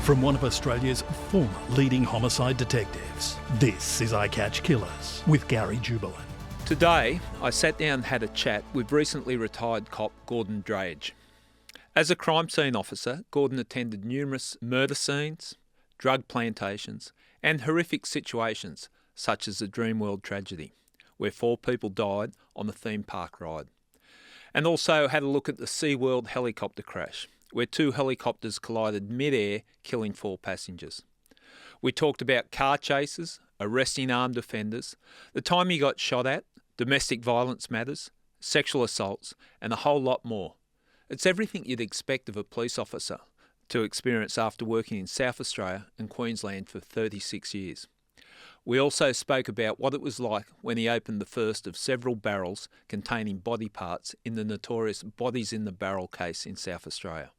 from one of Australia's former leading homicide detectives. This is I Catch Killers with Gary Jubelin. Today, I sat down and had a chat with recently retired cop Gordon Drage. As a crime scene officer, Gordon attended numerous murder scenes, drug plantations, and horrific situations such as the Dreamworld tragedy, where 4 people died on a theme park ride. And also had a look at the SeaWorld helicopter crash, where 2 helicopters collided mid-air, killing 4 passengers. We talked about car chases, arresting armed offenders, the time he got shot at, domestic violence matters, sexual assaults, and a whole lot more. It's everything you'd expect of a police officer to experience after working in South Australia and Queensland for 36 years. We also spoke about what it was like when he opened the first of several barrels containing body parts in the notorious Bodies in the Barrel case in South Australia.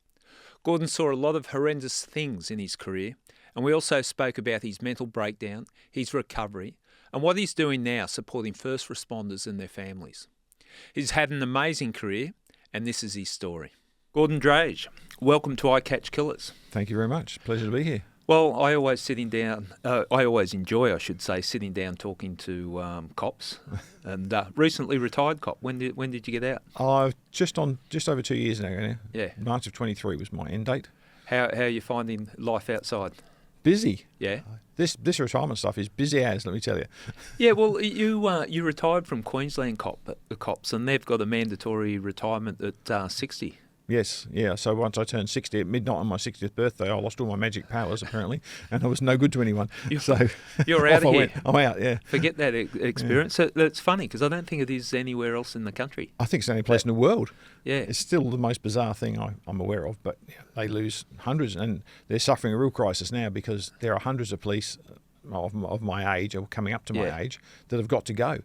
Gordon saw a lot of horrendous things in his career, and we also spoke about his mental breakdown, his recovery, and what he's doing now supporting first responders and their families. He's had an amazing career, and this is his story. Gordon Drage, welcome to I Catch Killers. Thank you very much. Pleasure to be here. Well, I always enjoy sitting down talking to cops, and recently retired cop. When did you get out? Just over 2 years now. Yeah. March of 23 was my end date. How are you finding life outside? Busy. Yeah. This retirement stuff is busy as, let me tell you. Yeah. Well, you retired from Queensland cops, and they've got a mandatory retirement at 60. Yes, yeah. So once I turned 60 at midnight on my 60th birthday, I lost all my magic powers apparently, and I was no good to anyone. You're out of here. I'm out. Yeah. Forget that experience. Yeah. That's funny because I don't think it is anywhere else in the country. I think it's the only place in the world. Yeah. It's still the most bizarre thing I'm aware of, but they lose hundreds, and they're suffering a real crisis now because there are hundreds of police of my age or coming up to my age that have got to go.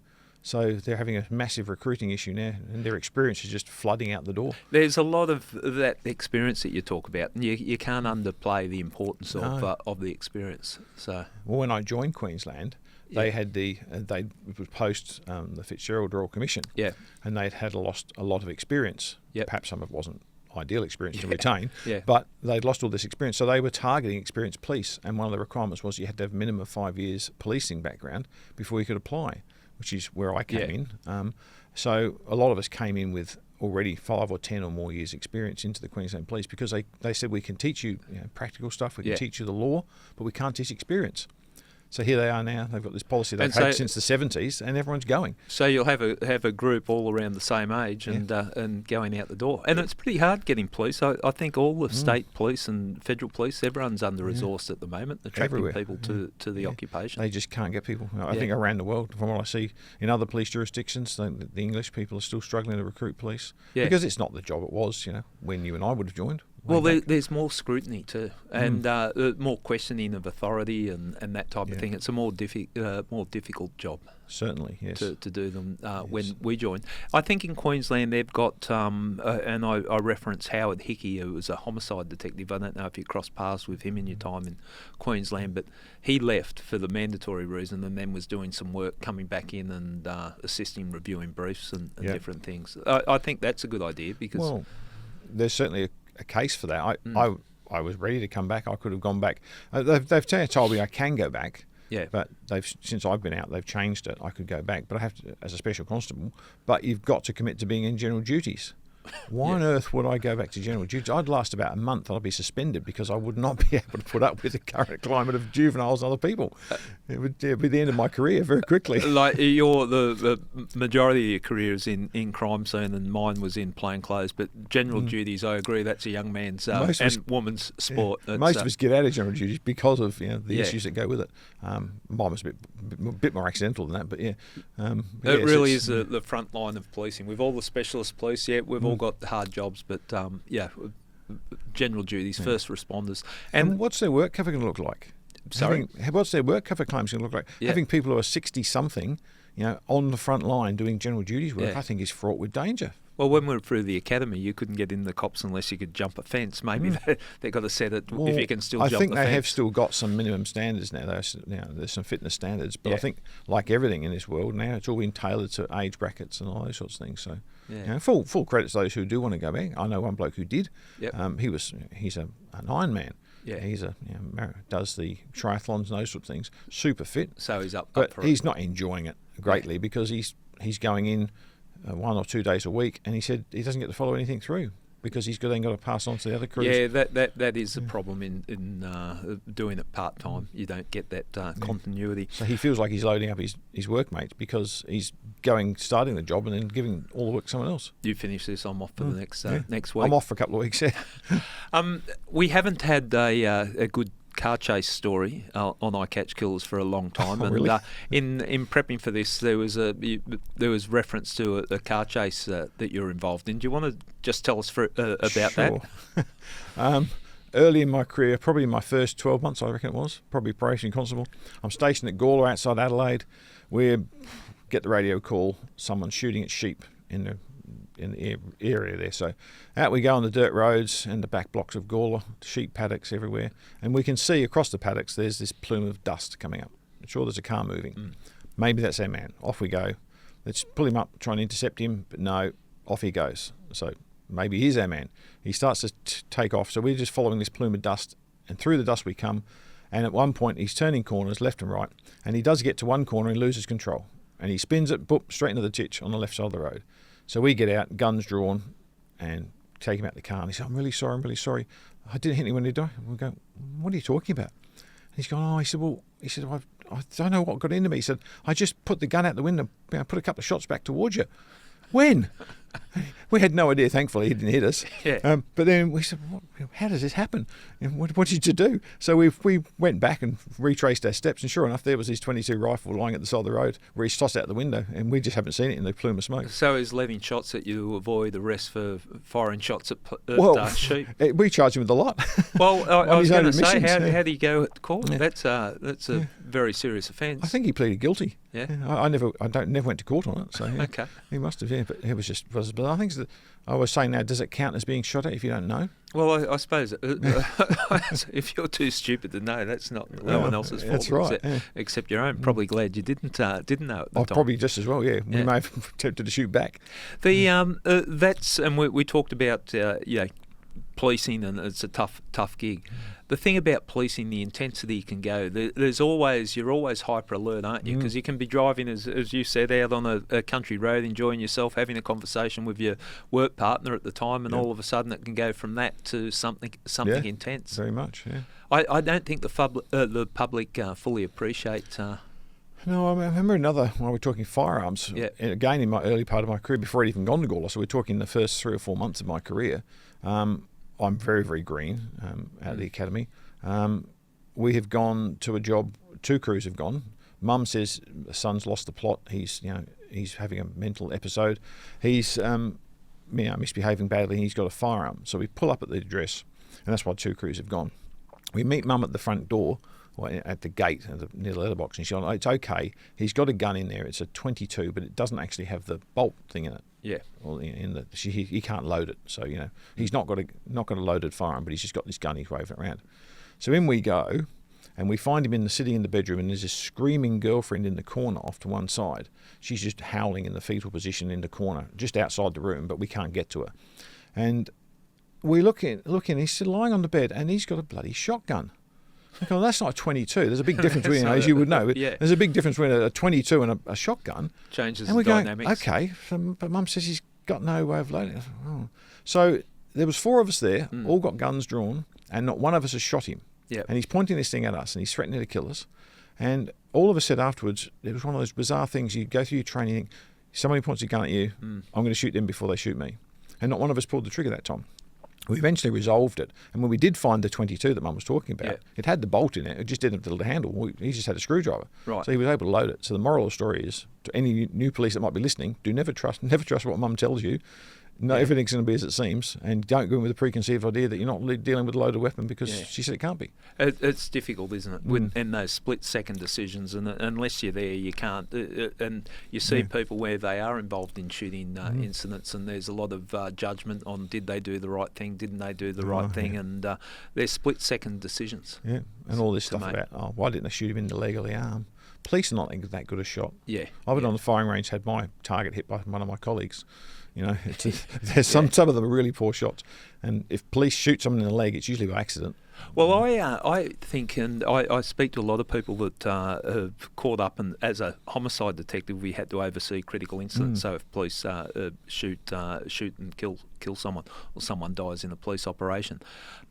So they're having a massive recruiting issue now, and their experience is just flooding out the door. There's a lot of that experience that you talk about, and you can't underplay the importance of the experience. So, well, when I joined Queensland, they had it was post the Fitzgerald Royal Commission, and they'd had lost a lot of experience. Perhaps some of it wasn't ideal experience to retain, but they'd lost all this experience. So they were targeting experienced police, and one of the requirements was you had to have a minimum of 5 years policing background before you could apply, which is where I came in. So a lot of us came in with already 5 or 10 or more years experience into the Queensland Police because they said we can teach you, practical stuff, we can teach you the law, but we can't teach experience. So here they are now. They've got this policy they've had since the 70s, and everyone's going. So you'll have a group all around the same age and going out the door. And it's pretty hard getting police. I think all the state police and federal police, everyone's under-resourced at the moment, attracting people to the occupation. They just can't get people. I think around the world, from what I see in other police jurisdictions, the English people are still struggling to recruit police because it's not the job it was, when you and I would have joined. Well, there's more scrutiny too, and more questioning of authority and that type of thing. It's a more difficult job. Certainly, yes. To do them when we joined. I think in Queensland they've got, and I reference Howard Hickey, who was a homicide detective. I don't know if you crossed paths with him in your time in Queensland, but he left for the mandatory reason and then was doing some work coming back in and assisting reviewing briefs and different things. I think that's a good idea because... Well, there's certainly a case for that. I was ready to come back. I could have gone back. They've told me I can go back. Yeah. But since I've been out, they've changed it. I could go back, but I have to as a special constable. But you've got to commit to being in general duties. Why on earth would I go back to general duties? I'd last about a month and I'd be suspended because I would not be able to put up with the current climate of juveniles and other people. It would be the end of my career very quickly. Like the majority of your career is in crime scene, and mine was in plainclothes. But general duties, I agree, that's a young man's and woman's sport. Yeah. Most of us get out of general duties because of the issues that go with it. Mine was a bit more accidental than that, but it really is the front line of policing. With all the specialist police, we've all got hard jobs, but general duties, first responders. And what's their work cover going to look like? Sorry? What's their work cover claims going to look like? Having people who are 60-something, on the front line doing general duties work, I think is fraught with danger. Well, when we were through the academy, you couldn't get in the cops unless you could jump a fence. Maybe they've got to set it if you can still jump the fence. I think they have still got some minimum standards now. There's some fitness standards. But I think, like everything in this world now, it's all been tailored to age brackets and all those sorts of things. So full credit to those who do want to go back. I know one bloke who did. He's an Iron Man. Yeah. He's does the triathlons and those sort of things. Super fit. So he's up but for it. He's not enjoying it greatly because he's going in 1 or 2 days a week, and he said he doesn't get to follow anything through because he's then got to pass on to the other crews. Yeah, that is a problem in doing it part time. You don't get that continuity. So he feels like he's loading up his workmates because he's starting the job and then giving all the work to someone else. You finish this, I'm off for the next week. I'm off for a couple of weeks. Yeah. We haven't had a good car chase story on I Catch Killers for a long time, and really? in prepping for this, there was reference to a car chase that you're involved in. Do you want to just tell us about that? Early in my career, probably in my first 12 months, I reckon it was, probably operation constable. I'm stationed at Gawler outside Adelaide. We get the radio call, someone shooting at sheep in the area there. So out we go on the dirt roads and the back blocks of Gawler, sheep paddocks everywhere, and we can see across the paddocks there's this plume of dust coming up. I'm sure there's a car moving. Maybe that's our man. Off we go. Let's pull him up, try and intercept him, but no, off he goes. So maybe he's our man. He starts to take off, so we're just following this plume of dust, and through the dust we come, and at one point he's turning corners left and right, and he does get to one corner and loses control, and he spins it, boop, straight into the ditch on the left side of the road. So we get out, guns drawn, and take him out of the car. And he said, I'm really sorry. I didn't hit anyone, did I? And we go, what are you talking about? And he's going, I don't know what got into me. He said, I just put the gun out the window, put a couple of shots back towards you. When? We had no idea, thankfully, he didn't hit us. Yeah. But then we said, how does this happen? What did you do? So we went back and retraced our steps, and sure enough, there was his .22 rifle lying at the side of the road where he's tossed out the window, and we just haven't seen it in the plume of smoke. So he's leaving shots at you to avoid arrest for firing shots at sheep? We charged him with a lot. Well, I was going to say, how do you go at court? Yeah. That's a very serious offence. I think he pleaded guilty. Yeah. I never went to court on it. So yeah. Okay. He must have. Yeah, but it was just. But I think I was saying now, does it count as being shot at if you don't know? Well, I suppose if you're too stupid to know, that's not no one else's fault. That's right. Except your own. Probably glad you didn't know at the time. Probably just as well. Yeah, we may have attempted to shoot back. That's and we talked about policing, and it's a tough gig. The thing about policing, the intensity can go. You're always hyper alert, aren't you? Because you can be driving, as you said, out on a country road, enjoying yourself, having a conversation with your work partner at the time, and all of a sudden it can go from that to something intense. Very much. Yeah. I don't think the public fully appreciate. No, I remember another, while we're talking firearms, again in my early part of my career, before I'd even gone to Gawler, so we're talking the first 3 or 4 months of my career, I'm very, very green out of the academy. We have gone to a job, 2 crews have gone. Mum says the son's lost the plot. He's having a mental episode. He's misbehaving badly, and he's got a firearm. So we pull up at the address, and that's why 2 crews have gone. We meet Mum at the front door, or at the gate near the letterbox, and she's going, it's okay. He's got a gun in there. It's a .22, but it doesn't actually have the bolt thing in it. Yeah. Well, he can't load it, so he's not got a loaded firearm, but he's just got this gun he's waving around. So in we go, and we find him sitting in the bedroom, and there's this screaming girlfriend in the corner off to one side. She's just howling in the fetal position in the corner, just outside the room, but we can't get to her. And we look in, he's still lying on the bed, and he's got a bloody shotgun. Well, that's not a .22. There's a big difference between, as you would know, there's a big difference between a .22 and a shotgun. Changes the dynamics. Okay, but Mum says he's got no way of loading it. Oh. So there was 4 of us there, all got guns drawn, and not one of us has shot him. Yep. And he's pointing this thing at us, and he's threatening to kill us. And all of us said afterwards, it was one of those bizarre things. You go through your training, somebody points a gun at you, I'm going to shoot them before they shoot me. And not one of us pulled the trigger that time. We eventually resolved it, and when we did find the .22 that Mum was talking about, it had the bolt in it. It just didn't have the handle. He just had a screwdriver, right. So he was able to load it. So the moral of the story is, to any new police that might be listening, never trust what Mum tells you. No, everything's going to be as it seems, and don't go in with a preconceived idea that you're not dealing with a loaded weapon because she said it can't be. It's difficult, isn't it? And those split-second decisions, and unless you're there, you can't. And you see people where they are involved in shooting incidents, and there's a lot of judgment on did they do the right thing, didn't they do the right thing, and they're split-second decisions. Yeah, and all this stuff about why didn't they shoot him in the leg or the arm? Police are not that good a shot. Yeah, I went on the firing range, had my target hit by one of my colleagues. There's some of them are really poor shots, and if police shoot someone in the leg, it's usually by accident. Well, I think, and I speak to a lot of people that have caught up, and as a homicide detective, we had to oversee critical incidents. So if police shoot and kill someone, or someone dies in a police operation,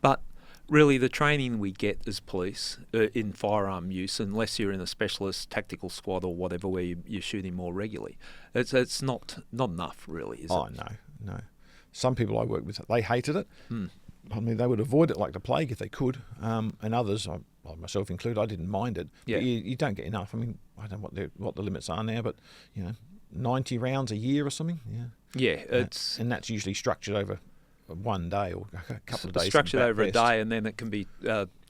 but really the training we get as police in firearm use, unless you're in a specialist tactical squad or whatever where you're shooting more regularly, it's not enough, really, is it? Oh, no. Some people I worked with, they hated it. I mean, they would avoid it like the plague if they could. And others, I myself included, I didn't mind it. Yeah. But you don't get enough. I mean, I don't know what the limits are now, but 90 rounds a year or something. Yeah, it's and that's usually structured over one day or a couple of days. Structured over a day, and then it can be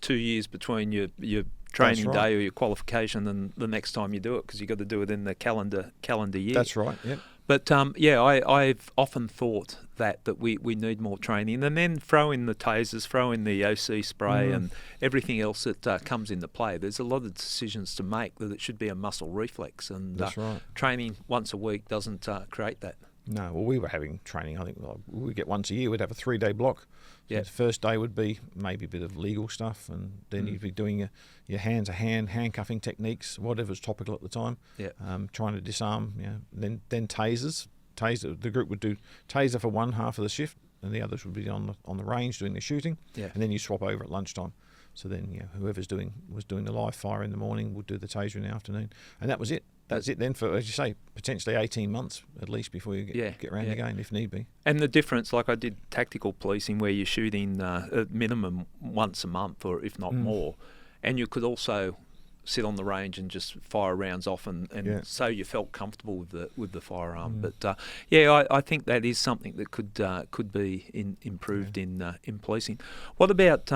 2 years between your training day or your qualification and the next time you do it, because you've got to do it in the calendar year. That's right. Yep. But I've often thought that we need more training, and then throw in the tasers, throw in the OC spray, and everything else that comes into play. There's a lot of decisions to make that it should be a muscle reflex, and that's right. Training once a week doesn't create that. No, well, we were having training. I think we get once a year. We'd have a 3-day block. So the first day would be maybe a bit of legal stuff, and then you'd be doing your hand-to-hand handcuffing techniques, whatever's topical at the time. Yeah. Trying to disarm. Then tasers. The group would do taser for one half of the shift, and the others would be on the range doing the shooting. Yeah. And then you swap over at lunchtime. So then whoever's was doing the live fire in the morning would do the taser in the afternoon, and that was it. That's it then for, as you say, potentially 18 months at least before you get around again if need be. And the difference, like I did tactical policing where you're shooting at minimum once a month or if not more, and you could also sit on the range and just fire rounds off, and so you felt comfortable with the firearm. But I think that is something that could be improved in policing. What about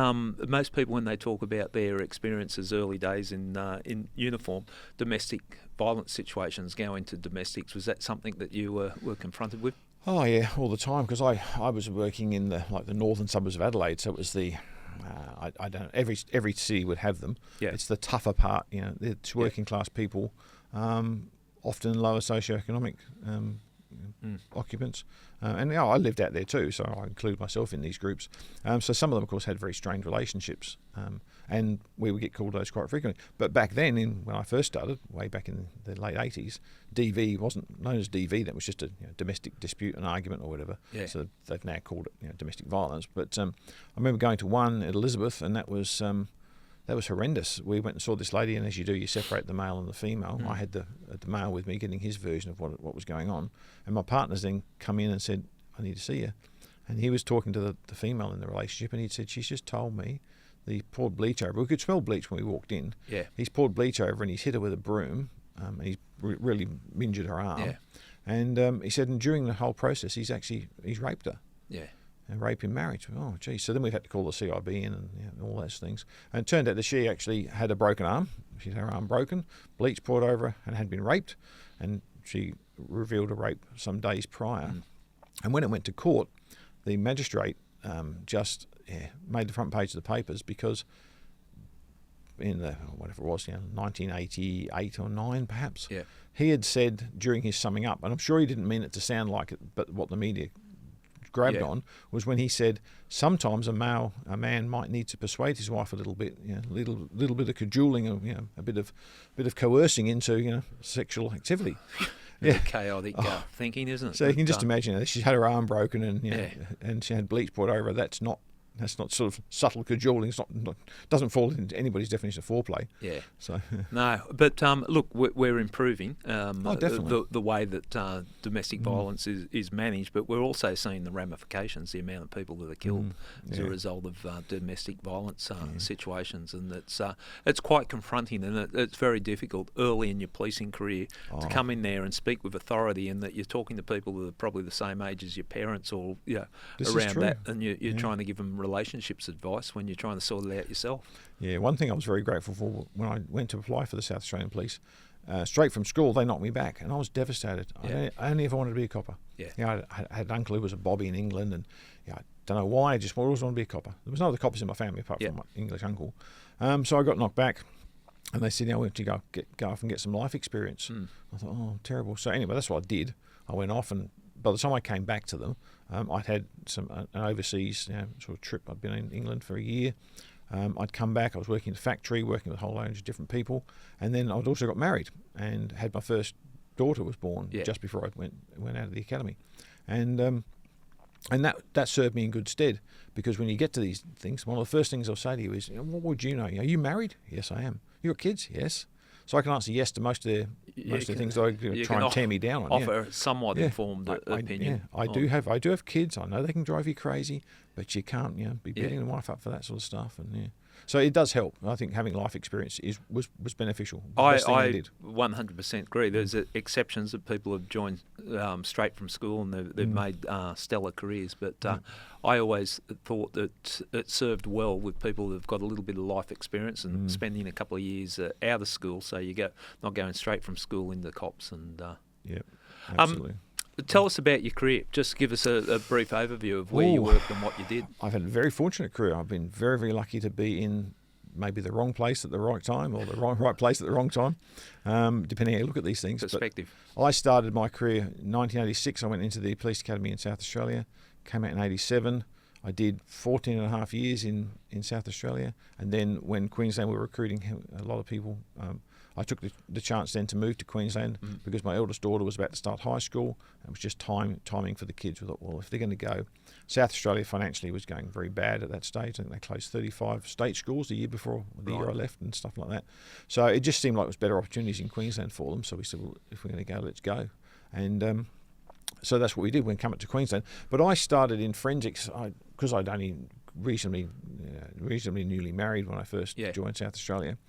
most people when they talk about their experiences early days in uniform, domestic violence situations, going to domestics? Was that something that you were confronted with? Oh yeah, all the time, because I was working in the northern suburbs of Adelaide, so it was the I don't know, every city would have them. Yeah. It's the tougher part, it's working class people, often lower socioeconomic occupants. And I lived out there too, so I include myself in these groups. So some of them, of course, had very strained relationships, and we would get called those quite frequently. But back then, when I first started, way back in the late 80s, DV wasn't known as DV. That was just a domestic dispute, an argument or whatever. Yeah. So they've now called it domestic violence. But I remember going to one at Elizabeth, and that was horrendous. We went and saw this lady, and as you do, you separate the male and the female. I had the male with me getting his version of what was going on, and my partners then come in and said, "I need to see you." And he was talking to the female in the relationship, and he said, "She's just told me he poured bleach over. We could smell bleach when we walked in. Yeah. He's poured bleach over, and he's hit her with a broom, and he's really injured her arm. Yeah. And he said, and during the whole process, he's raped her. Yeah. And rape in marriage." Oh, geez. So then we've had to call the CIB in and all those things. And it turned out that she actually had a broken arm. She had her arm broken, bleach poured over her, and had been raped. And she revealed a rape some days prior. And when it went to court, the magistrate just made the front page of the papers because in the, whatever it was, 1988 or 9 perhaps, he had said during his summing up, and I'm sure he didn't mean it to sound like it, but what the media grabbed on was when he said sometimes a man might need to persuade his wife a little bit, little bit of cajoling, a bit of coercing into sexual activity. Chaotic thinking, isn't it? So you can just imagine she had her arm broken and she had bleach poured over her. That's not sort of subtle cajoling. It's not doesn't fall into anybody's definition of foreplay. Yeah. So no, but look, we're improving definitely. the way that domestic violence is managed, but we're also seeing the ramifications, the amount of people that are killed as a result of domestic violence situations, and it's quite confronting, and it's very difficult early in your policing career to come in there and speak with authority, and that you're talking to people that are probably the same age as your parents or around that, and you're trying to give them relationships advice when you're trying to sort it out yourself. Yeah, one thing I was very grateful for when I went to apply for the South Australian Police, straight from school they knocked me back, and I was devastated. I only ever wanted to be a copper. I had an uncle who was a bobby in England, and I don't know why, I just always wanted to be a copper. There was no other coppers in my family apart from my English uncle. So I got knocked back, and they said, "Now we have to go off and get some life experience." I thought, oh, terrible. So anyway, that's what I did. I went off, and by the time I came back to them, I'd had an overseas sort of trip. I'd been in England for a year. I'd come back. I was working in a factory, working with a whole range of different people, and then I'd also got married and had my first daughter was born just before I went out of the academy, and that served me in good stead, because when you get to these things, one of the first things I'll say to you is, what would you know? Are you married? Yes, I am. You got kids? Yes. So I can answer yes to most of the things that I try and tear me down on. Offer somewhat informed opinion. I do have kids. I know they can drive you crazy, but you can't be beating the wife up for that sort of stuff. And so it does help. I think having life experience was beneficial. I 100% agree. There's exceptions that people have joined straight from school and they've made stellar careers, but I always thought that it served well with people who've got a little bit of life experience and spending a couple of years out of school, so you not going straight from school into cops. And absolutely. Tell us about your career. Just give us a brief overview of where you worked and what you did. I've had a very fortunate career. I've been very, very lucky to be in maybe the wrong place at the right time, or the right place at the wrong time, depending how you look at these things. Perspective. But I started my career in 1986. I went into the police academy in South Australia, came out in 87. I did 14 and a half years in South Australia, and then when Queensland were recruiting a lot of people, I took the chance then to move to Queensland because my eldest daughter was about to start high school. It was just timing for the kids. We thought, well, if they're going to go, South Australia financially was going very bad at that stage. I think they closed 35 state schools the year before the year I left and stuff like that. So it just seemed like it was better opportunities in Queensland for them. So we said, well, if we're going to go, let's go. And so that's what we did when we came up to Queensland. But I started in forensics because I'd only reasonably newly married when I first joined South Australia.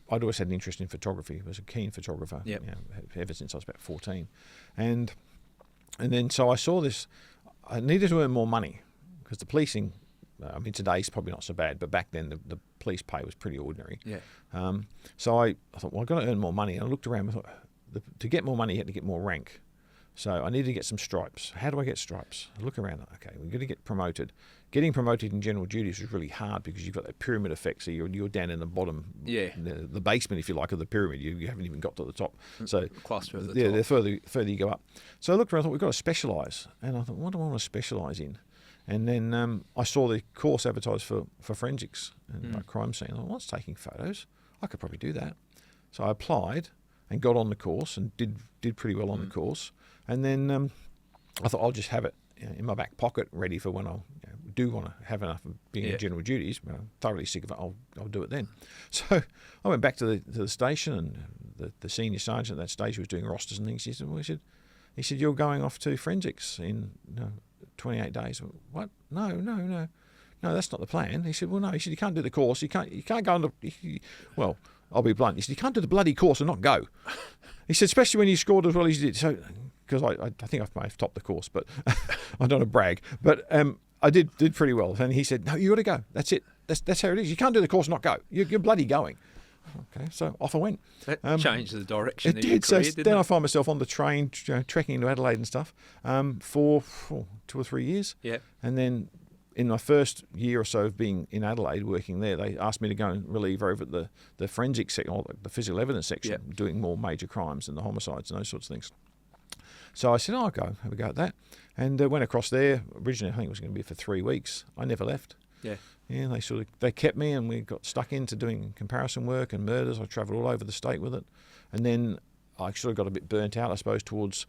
I'd always had an interest in photography. I was a keen photographer ever since I was about 14. And then so I saw this. I needed to earn more money because the policing, today's probably not so bad, but back then the police pay was pretty ordinary. So I thought, well, I've got to earn more money. And I looked around and thought, to get more money, you had to get more rank. So I needed to get some stripes. How do I get stripes? I look around, okay, we're going to get promoted. Getting promoted in general duties was really hard because you've got that pyramid effect. So you're down in the bottom, the basement, if you like, of the pyramid. You haven't even got to the top. So cluster at the top. The further you go up. So I looked around, I thought, we've got to specialise. And I thought, what do I want to specialise in? And then I saw the course advertised for forensics and like crime scene. I thought, what's taking photos? I could probably do that. So I applied and got on the course and did pretty well on the course. And then I thought I'll just have it in my back pocket, ready for when I do want to have enough of being in general duties. When I'm thoroughly sick of it, I'll do it then. So I went back to the station, and the senior sergeant at that stage was doing rosters and things. He said, you're going off to forensics in 28 days. What? No, that's not the plan. He said, well, no. He said, you can't do the course. You can't go on well, I'll be blunt. He said, you can't do the bloody course and not go. He said, especially when you scored as well as you did. So, because I think I may have topped the course, but I don't want to brag. But I did pretty well. And he said, no, you got to go. That's it. That's how it is. You can't do the course and not go. You're bloody going. Okay, so off I went. That changed the direction of your career, didn't it? Then I find myself on the train, trekking into Adelaide and stuff for 2 or 3 years. Yeah. And then in my first year or so of being in Adelaide working there, they asked me to go and relieve over at the forensic section, or the physical evidence section, doing more major crimes and the homicides and those sorts of things. So I said, I'll go, have a go at that. And went across there. Originally, I think it was going to be for 3 weeks. I never left. Yeah. Yeah, they kept me, and we got stuck into doing comparison work and murders. I travelled all over the state with it. And then I sort of got a bit burnt out, I suppose, towards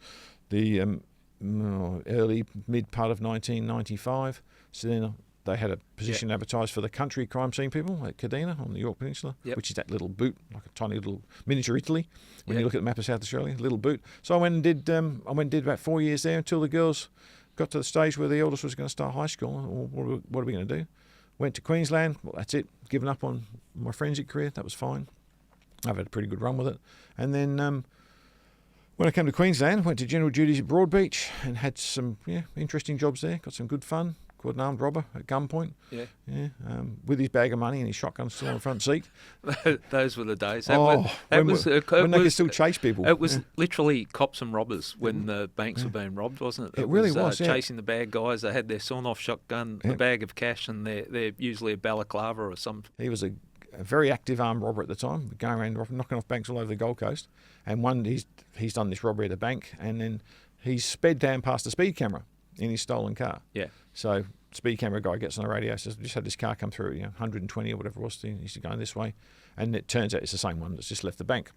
the mid part of 1995. So then they had a position advertised for the country crime scene people at Cadena on the York Peninsula, which is that little boot, like a tiny little miniature Italy. When you look at the map of South Australia, little boot. So I went and did about 4 years there until the girls got to the stage where the eldest was going to start high school. Well, what are we going to do? Went to Queensland. Well, that's it. Given up on my forensic career. That was fine. I've had a pretty good run with it. And then when I came to Queensland, went to general duties at Broadbeach and had some interesting jobs there. Got some good fun. Caught an armed robber at gunpoint. With his bag of money and his shotgun still on the front seat. Those were the days. When they could still chase people. It was literally cops and robbers when the banks were being robbed, wasn't it? It really was. Chasing the bad guys. They had their sawn-off shotgun, a bag of cash, and they're usually a balaclava or something. He was a very active armed robber at the time, going around knocking off banks all over the Gold Coast. And he's done this robbery at a bank, and then he's sped down past the speed camera in his stolen car. Yeah. So speed camera guy gets on the radio, says, just had this car come through, 120 or whatever it was, he's going this way. And it turns out it's the same one that's just left the bank.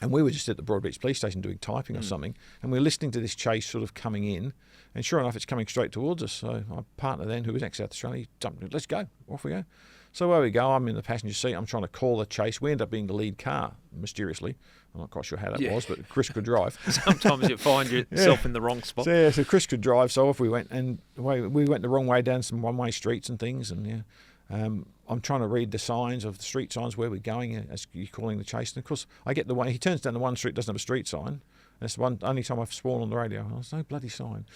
And we were just at the Broadbeach police station doing typing or something, and we were listening to this chase sort of coming in, and sure enough, it's coming straight towards us. So my partner then, who was ex-South Australia, he jumped in, let's go, off we go. So away we go, I'm in the passenger seat, I'm trying to call the chase. We end up being the lead car, mysteriously. I'm not quite sure how that was, but Chris could drive. Sometimes you find yourself in the wrong spot. So Chris could drive, so off we went, and we went the wrong way down some one-way streets and things, and I'm trying to read the signs of the street signs where we're going as you're calling the chase. And of course, I get the one. He turns down the one street, doesn't have a street sign. That's the only time I've sworn on the radio. There's no bloody sign.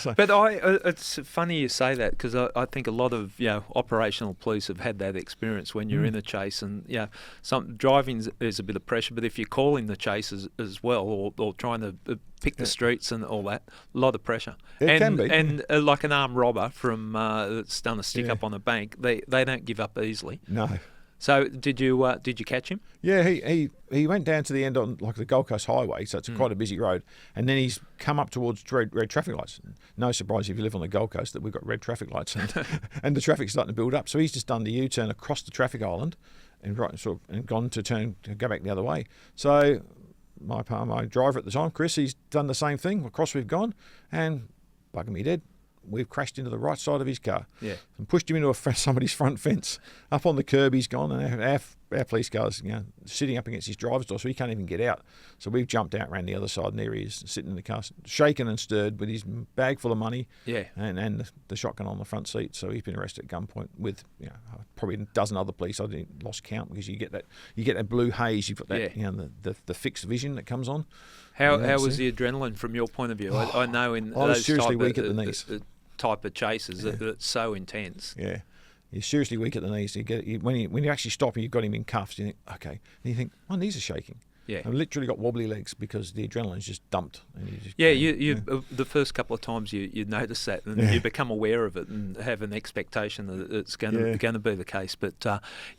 But it's funny you say that, because I think a lot of operational police have had that experience when you're in a chase, and some driving is a bit of pressure. But if you're calling the chase as well, or trying to pick the streets and all that, a lot of pressure. It can be. And like an armed robber that's done a stick up on a bank, they don't give up easily. No. So did you catch him? Yeah, he went down to the end on like the Gold Coast Highway, so it's quite a busy road, and then he's come up towards red traffic lights. No surprise if you live on the Gold Coast that we've got red traffic lights, and the traffic's starting to build up. So he's just done the U-turn across the traffic island, and gone to go back the other way. So my driver at the time, Chris, he's done the same thing. Across we've gone, and bugging me dead, we've crashed into the right side of his car and pushed him into somebody's front fence. Up on the curb he's gone, and our police car's sitting up against his driver's door, so he can't even get out. So we've jumped out, ran the other side, and there he is, sitting in the car, shaken and stirred with his bag full of money and the shotgun on the front seat. So he's been arrested at gunpoint with probably a dozen other police. I lost count, because you get that blue haze, you've got that the fixed vision that comes on. How was the adrenaline from your point of view? I know in I was seriously weak at the knees. Type of chases that it's so intense. Yeah, you're seriously weak at the knees. When you actually stop and you've got him in cuffs, you think, okay, and you think, my knees are shaking. Yeah, I've literally got wobbly legs because the adrenaline's just dumped. And you the first couple of times you notice that, and you become aware of it and have an expectation that it's going to be the case. But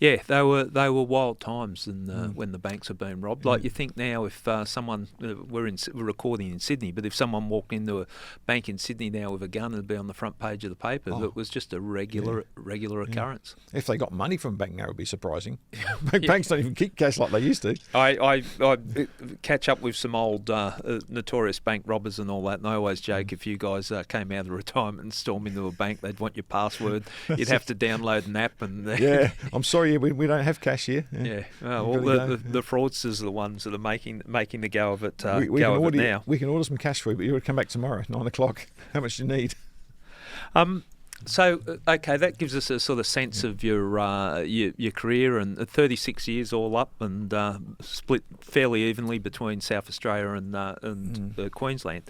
they were wild times, and when the banks are being robbed. Like you think now, if someone we're recording in Sydney, but if someone walked into a bank in Sydney now with a gun, it'd be on the front page of the paper. It was just a regular occurrence. If they got money from a bank now, it would be surprising. Banks don't even keep cash like they used to. I catch up with some old notorious bank robbers and all that, and I always joke, if you guys came out of retirement and stormed into a bank, they'd want your password. You'd have to download an app. And I'm sorry, we don't have cash here. The fraudsters are the ones that are making the go of it. Now we can order some cash for you, but you would come back tomorrow, 9 o'clock. How much do you need? So, okay, that gives us a sort of sense of your career, and 36 years all up, and split fairly evenly between South Australia and Queensland.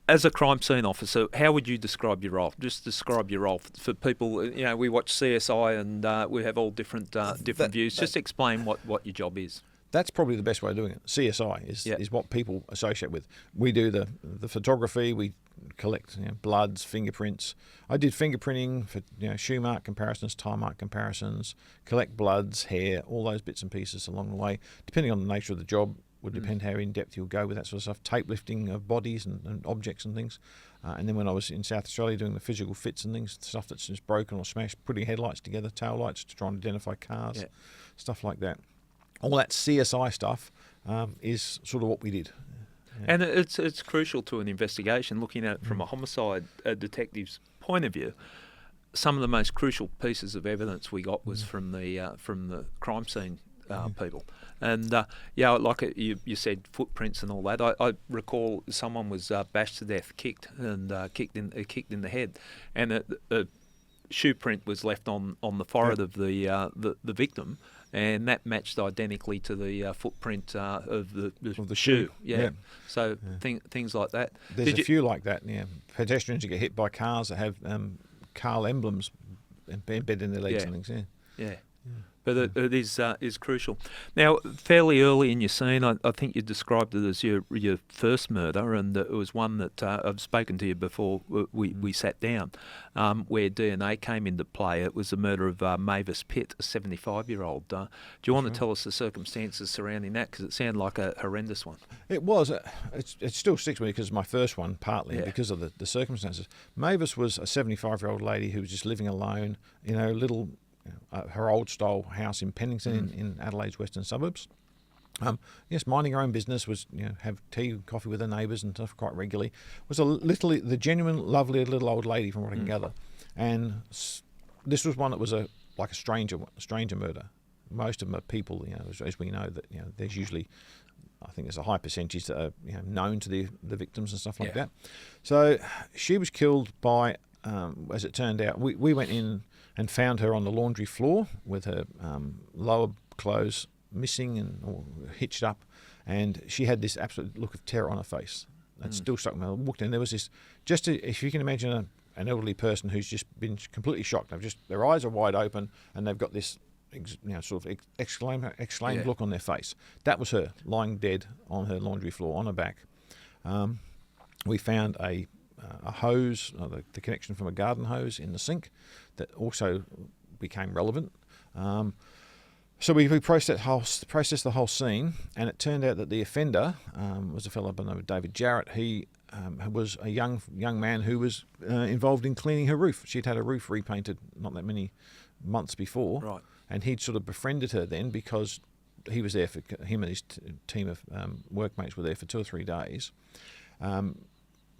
As a crime scene officer, how would you describe your role? Just describe your role for people. We watch CSI, and we have all different views. Just explain what your job is. That's probably the best way of doing it. CSI is what people associate with. We do the photography, we collect bloods, fingerprints. I did fingerprinting for shoe mark comparisons, tie mark comparisons, collect bloods, hair, all those bits and pieces along the way. Depending on the nature of the job, would depend how in depth you'll go with that sort of stuff. Tape lifting of bodies and objects and things. And then when I was in South Australia doing the physical fits and things, stuff that's just broken or smashed, putting headlights together, tail lights to try and identify cars, stuff like that. All that CSI stuff is sort of what we did. Yeah. And it's crucial to an investigation, looking at it from a homicide detective's point of view. Some of the most crucial pieces of evidence we got was from the crime scene people. And like you said, footprints and all that. I recall someone was bashed to death, kicked in the head, and a shoe print was left on the forehead of the victim. And that matched identically to the footprint of the shoe. Yeah. So things like that. There's a few like that. Yeah. Pedestrians who get hit by cars that have car emblems embedded in their legs and things. Yeah. But it is crucial. Now, fairly early in your scene, I think you described it as your first murder, and it was one that I've spoken to you before we sat down, where DNA came into play. It was the murder of Mavis Pitt, a 75-year-old. Do you want to tell us the circumstances surrounding that? Because it sounded like a horrendous one. It was. It still sticks with me because it's my first one, partly because of the circumstances. Mavis was a 75-year-old lady who was just living alone in a little... her old style house in Pennington in Adelaide's western suburbs. Yes, minding her own business, was have tea, coffee with her neighbours and stuff quite regularly. Was the genuine, lovely little old lady from what I can gather, and this was one that was like a stranger murder. Most of them are people, as we know that there's usually, I think there's a high percentage that are known to the victims and stuff like that. So she was killed by, as it turned out, we went in and found her on the laundry floor with her lower clothes missing or hitched up, and she had this absolute look of terror on her face. That still stuck me. I walked in, there was this, if you can imagine an elderly person who's just been completely shocked. Their eyes are wide open and they've got this sort of exclaimed look on their face. That was her, lying dead on her laundry floor, on her back. We found a hose, the connection from a garden hose in the sink, that also became relevant. So we processed the whole scene, and it turned out that the offender was a fellow by the name of David Jarrett. He was a young man who was involved in cleaning her roof. She'd had her roof repainted not that many months before, right? And he'd sort of befriended her then because he was there for him and his team of workmates were there for 2 or 3 days.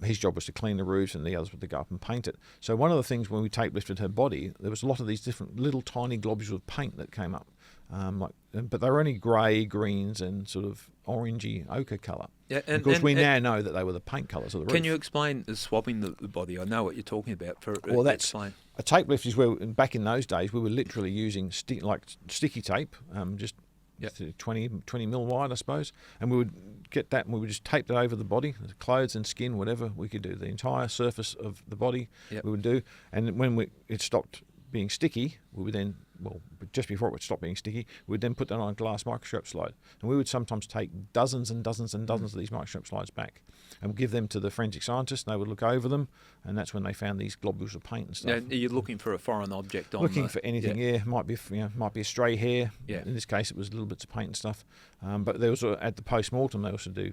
His job was to clean the roofs and the others were to go up and paint it. So one of the things when we tape lifted her body, there was a lot of these different little tiny globules of paint that came up. But they were only grey, greens and sort of orangey ochre colour. Yeah, and, of course, we now know that they were the paint colours of the roof. Can you explain swabbing the body? I know what you're talking about. Explain. A tape lift is where, back in those days, we were literally using sticky tape, just 20 mil wide, I suppose, and we would get that and we would just tape it over the body, the clothes and skin, whatever we could do, the entire surface of the body. Yep. We would do, and when it stopped being sticky, we would then, just before it would stop being sticky, we would then put that on a glass microscope slide, and we would sometimes take dozens and dozens and dozens of these microscope slides back and give them to the forensic scientists, and they would look over them, and that's when they found these globules of paint and stuff. Now, you're looking for a foreign object on looking for anything, might be a stray hair. Yeah. In this case, it was little bits of paint and stuff. But they also, at the post-mortem, they also do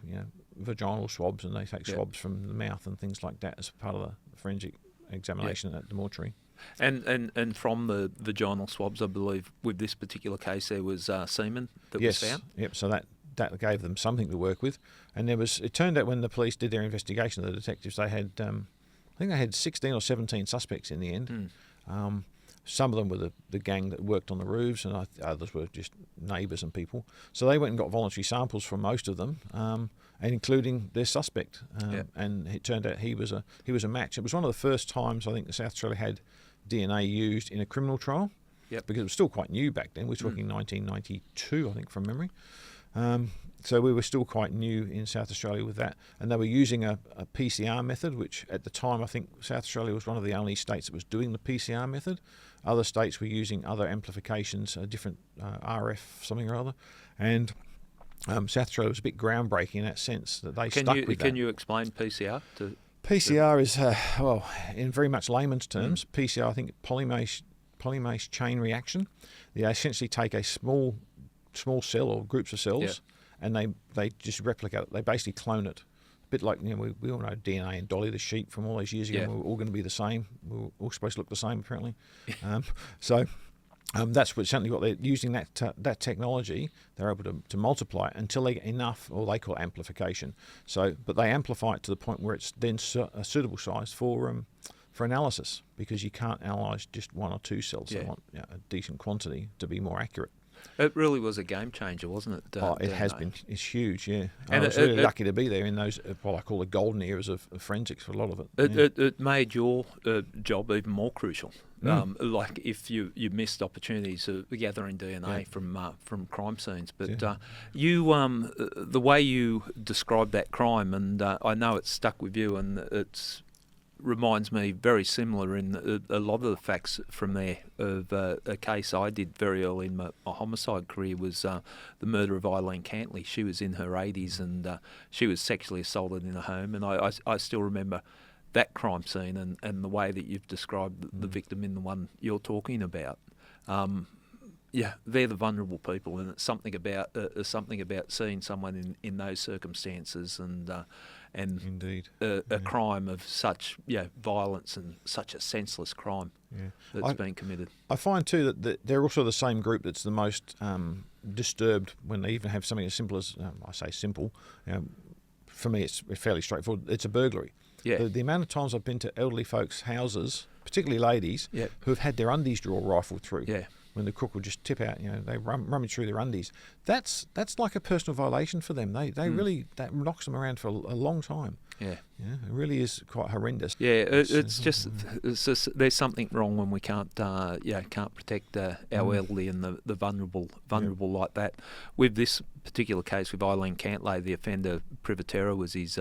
vaginal swabs, and they take swabs from the mouth and things like that as part of the forensic examination at the mortuary. And from the vaginal swabs, I believe, with this particular case, there was semen that was found? Yep, so that gave them something to work with. And it turned out when the police did their investigation, the detectives, they had, I think they had 16 or 17 suspects in the end. Some of them were the gang that worked on the roofs, and others were just neighbours and people. So they went and got voluntary samples from most of them, and including their suspect. And it turned out he was a match. It was one of the first times I think that South Australia had DNA used in a criminal trial, because it was still quite new back then. We're talking 1992, I think, from memory. So we were still quite new in South Australia with that, and they were using a PCR method, which at the time I think South Australia was one of the only states that was doing the PCR method. Other states were using other amplifications, a different RF something or other, and South Australia was a bit groundbreaking in that sense that they stuck with that. Can you explain PCR? PCR is, in very much layman's terms, PCR, I think, polymerase chain reaction. They essentially take a small cell or groups of cells, and they just replicate it. They basically clone it. A bit like, we all know DNA and Dolly the sheep from all those years ago. We were all going to be the same. We were all supposed to look the same, apparently. That's certainly what they're using, that technology. They're able to multiply it until they get enough, or they call it amplification. But they amplify it to the point where it's then a suitable size for analysis, because you can't analyse just 1 or 2 cells. They want a decent quantity to be more accurate. It really was a game changer, wasn't it? It has been. It's huge, yeah. And I was really lucky to be there in those, what I call the golden eras of forensics for a lot of it. It made your job even more crucial. Like if you missed opportunities of gathering DNA from crime scenes. But you, the way you described that crime, and I know it's stuck with you, and it's reminds me very similar in a lot of the facts from there of a case I did very early in my homicide career was the murder of Eileen Cantley. She was in her 80s and she was sexually assaulted in a home, and I still remember that crime scene and the way that you've described the victim in the one you're talking about. Yeah, they're the vulnerable people, and it's something about seeing someone in those circumstances and Indeed. A crime of such violence and such a senseless crime that's been committed. I find too that they're also the same group that's the most disturbed when they even have something as simple as I say simple. For me, it's fairly straightforward. It's a burglary. Yeah. The amount of times I've been to elderly folks' houses, particularly ladies, who have had their undies drawer rifled through. Yeah. When the cook will just tip out, they rummage through their undies. That's like a personal violation for them. They really, that knocks them around for a long time. Yeah, it really is quite horrendous. Yeah, it's just there's something wrong when we can't protect our elderly and the vulnerable like that. With this particular case with Eileen Cantley, the offender Privatera was his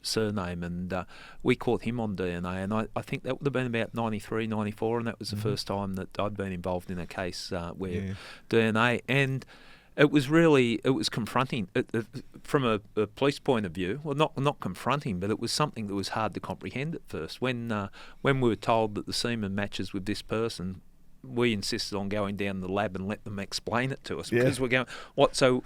surname, and we caught him on DNA, and I think that would have been about 93, 94, and that was the first time that I'd been involved in a case where DNA, and it was confronting from a police point of view. Well, not confronting, but it was something that was hard to comprehend at first. When we were told that the semen matches with this person, we insisted on going down the lab and let them explain it to us because we're going, what? So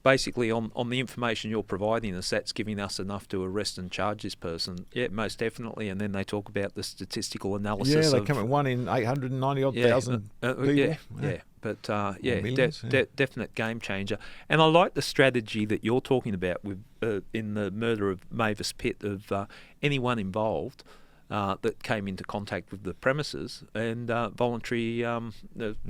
basically, on the information you're providing us, that's giving us enough to arrest and charge this person. Yeah, most definitely. And then they talk about the statistical analysis. Yeah, they come at 1 in 890,000 people. But definite game changer. And I like the strategy that you're talking about with in the murder of Mavis Pitt of anyone involved that came into contact with the premises and voluntary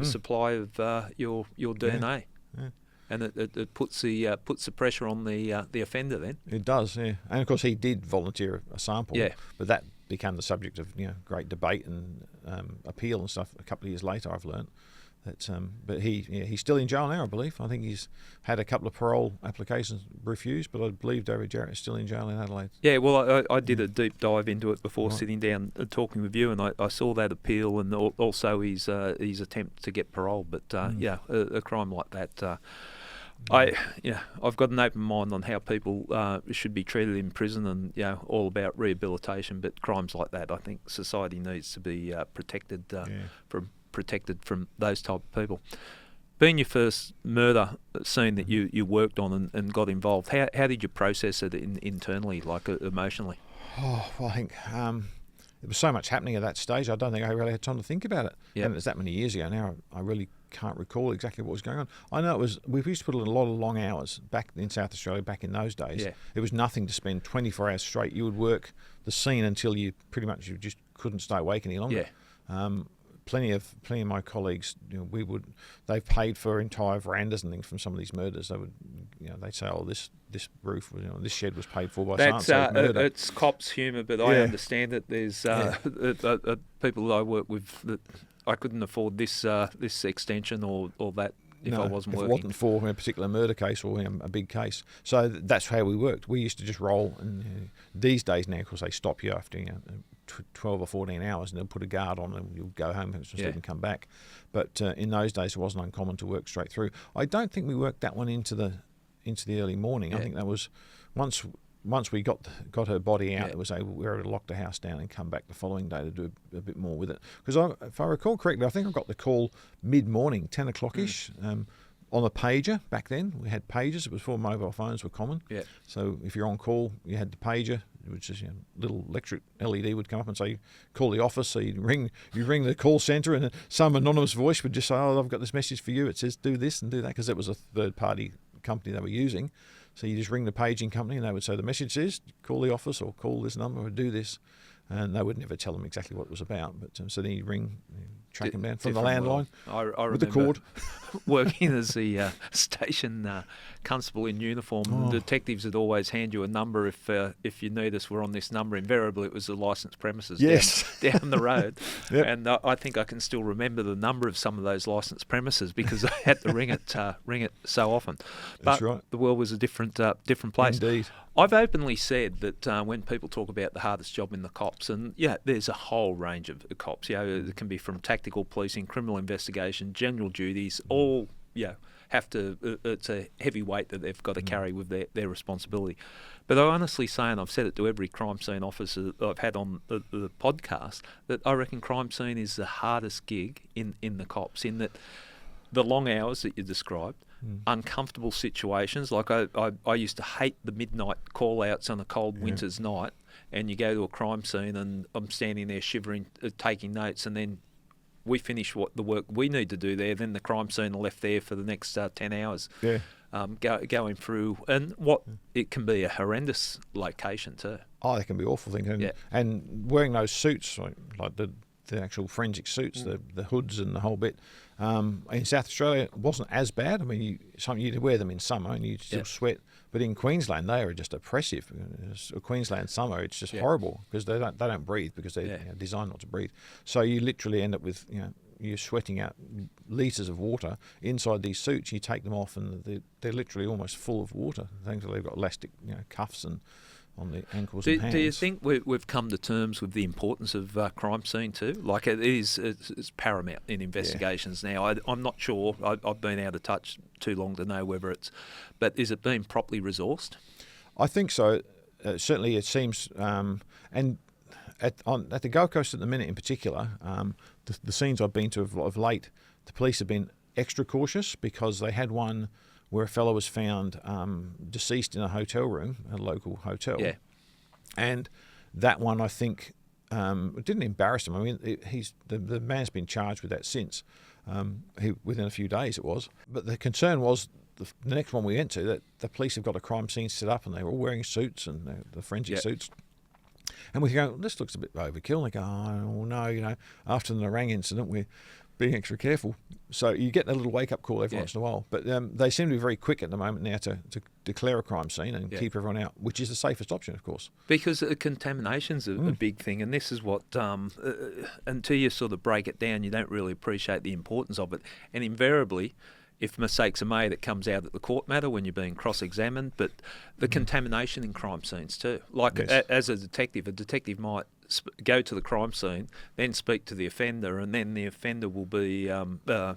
supply of your DNA. Yeah. And it puts the pressure on the offender then. It does, yeah. And of course he did volunteer a sample. Yeah. But that became the subject of great debate and appeal and stuff a couple of years later, I've learnt. But he's still in jail now, I believe. I think he's had a couple of parole applications refused, but I believe David Jarrett is still in jail in Adelaide. Yeah, well, I did a deep dive into it before sitting down and talking with you, and I saw that appeal and also his attempt to get parole. But a crime like that, I've got an open mind on how people should be treated in prison, and all about rehabilitation. But crimes like that, I think society needs to be protected from those type of people. Being your first murder scene that you worked on and got involved, how did you process it internally, like emotionally? Oh, well, I think there was so much happening at that stage. I don't think I really had time to think about it. Yep. And it's that many years ago now. I really can't recall exactly what was going on. I know we used to put in a lot of long hours back in South Australia back in those days. Yeah. It was nothing to spend 24 hours straight. You would work the scene until you just couldn't stay awake any longer. Yeah. Plenty of my colleagues, they've paid for entire verandas and things from some of these murders. They would, they'd say, "Oh, this roof, this shed was paid for by so-and-so murder." It's cops' humour, but I understand that there's people that I work with that I couldn't afford this extension or that if I wasn't working. It wasn't for a particular murder case or a big case. So that's how we worked. We used to just roll, and these days now, of course, they stop you after 12 or 14 hours and they'll put a guard on and you'll go home and sleep and come back. But in those days it wasn't uncommon to work straight through. I don't think we worked that one into the early morning. I think that was once we got her body out, we were able to lock the house down and come back the following day to do a bit more with it. Because if I recall correctly, I think I got the call mid-morning, 10 o'clock-ish, on a pager. Back then we had pagers. It was before mobile phones were common. Yeah. So if you're on call, you had the pager, which is little electric LED would come up and say, "Call the office." So you'd ring the call centre, and some anonymous voice would just say, "Oh, I've got this message for you. It says do this and do that," because it was a third-party company they were using. So you just ring the paging company, and they would say the message says, "Call the office," or "Call this number," or "Do this," and they would never tell them exactly what it was about. But so then you ring track them down from the landline I with the cord. Working as the station constable in uniform, the detectives would always hand you a number if you need us. We're on this number. Invariably, it was the licensed premises down the road. Yep. And I think I can still remember the number of some of those licensed premises because I had to ring it so often. But That's right. The world was a different place. Indeed. I've openly said that when people talk about the hardest job in the cops, and there's a whole range of cops. It can be from tactical policing, criminal investigation, general duties, all have to. It's a heavy weight that they've got to carry with their responsibility. But I honestly say, and I've said it to every crime scene officer that I've had on the podcast, that I reckon crime scene is the hardest gig in the cops. In that, the long hours that you described. Uncomfortable situations. Like I used to hate the midnight call-outs on a cold winter's night, and you go to a crime scene and I'm standing there shivering, taking notes, and then we finish the work we need to do there, then the crime scene are left there for the next 10 hours going through, and it can be a horrendous location too. Oh, they can be awful things. And wearing those suits, like the actual forensic suits, the hoods and the whole bit. In South Australia, it wasn't as bad. I mean, you'd wear them in summer and you'd still sweat. But in Queensland, they are just oppressive. Queensland summer, it's just horrible because they don't breathe because they're designed not to breathe. So you literally end up with you're sweating out litres of water inside these suits. You take them off and they're literally almost full of water. Thankfully, they've got elastic cuffs and on the ankles and hands. Do you think we've come to terms with the importance of crime scene too? Like it's paramount in investigations now. I'm not sure. I've been out of touch too long to know whether but is it being properly resourced? I think so. Certainly it seems, and at the Gold Coast at the minute in particular, the scenes I've been to of late, the police have been extra cautious because they had one where a fellow was found deceased in a hotel room, a local hotel. Yeah. And that one, I think, it didn't embarrass him. I mean, the man's been charged with that since. Within a few days it was. But the concern was the next one we went to, that the police have got a crime scene set up and they were all wearing suits and the forensic suits. And we go, this looks a bit overkill. And they go, oh, no, after the Narang incident, we're being extra careful. So you get a little wake-up call every once in a while. But they seem to be very quick at the moment now to declare a crime scene and keep everyone out, which is the safest option, of course. Because contamination's a big thing, and this is what, until you sort of break it down, you don't really appreciate the importance of it. And invariably, if mistakes are made, it comes out at the court matter when you're being cross-examined, but the contamination in crime scenes too. Like as a detective might go to the crime scene, then speak to the offender, and then the offender will be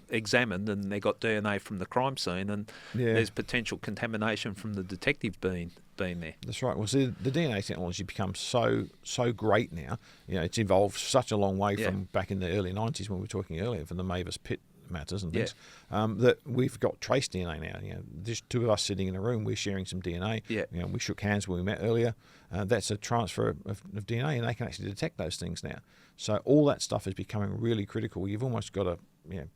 examined, and they got DNA from the crime scene, and there's potential contamination from the detective being there. That's right. Well, see, the DNA technology becomes so great now. It's evolved such a long way from back in the early 90s when we were talking earlier, from the Mavis Pitt matters and things, that we've got trace DNA now. Just two of us sitting in a room, we're sharing some DNA. We shook hands when we met earlier. That's a transfer of DNA, and they can actually detect those things now. So all that stuff is becoming really critical. You've almost got to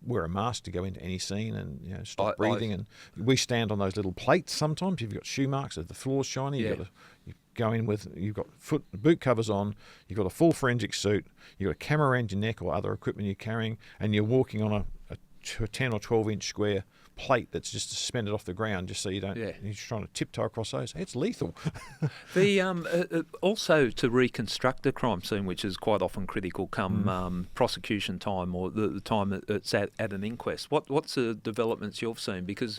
wear a mask to go into any scene and stop breathing. And we stand on those little plates sometimes. You've got shoe marks, if the floor's shiny, you go in with, you've got boot covers on, you've got a full forensic suit, you've got a camera around your neck or other equipment you're carrying, and you're walking on a 10 or 12 inch square plate that's just suspended off the ground, just so you don't. You're just trying to tiptoe across those. It's lethal. Also to reconstruct a crime scene, which is quite often critical come prosecution time or the time it's at an inquest. What's the developments you've seen? Because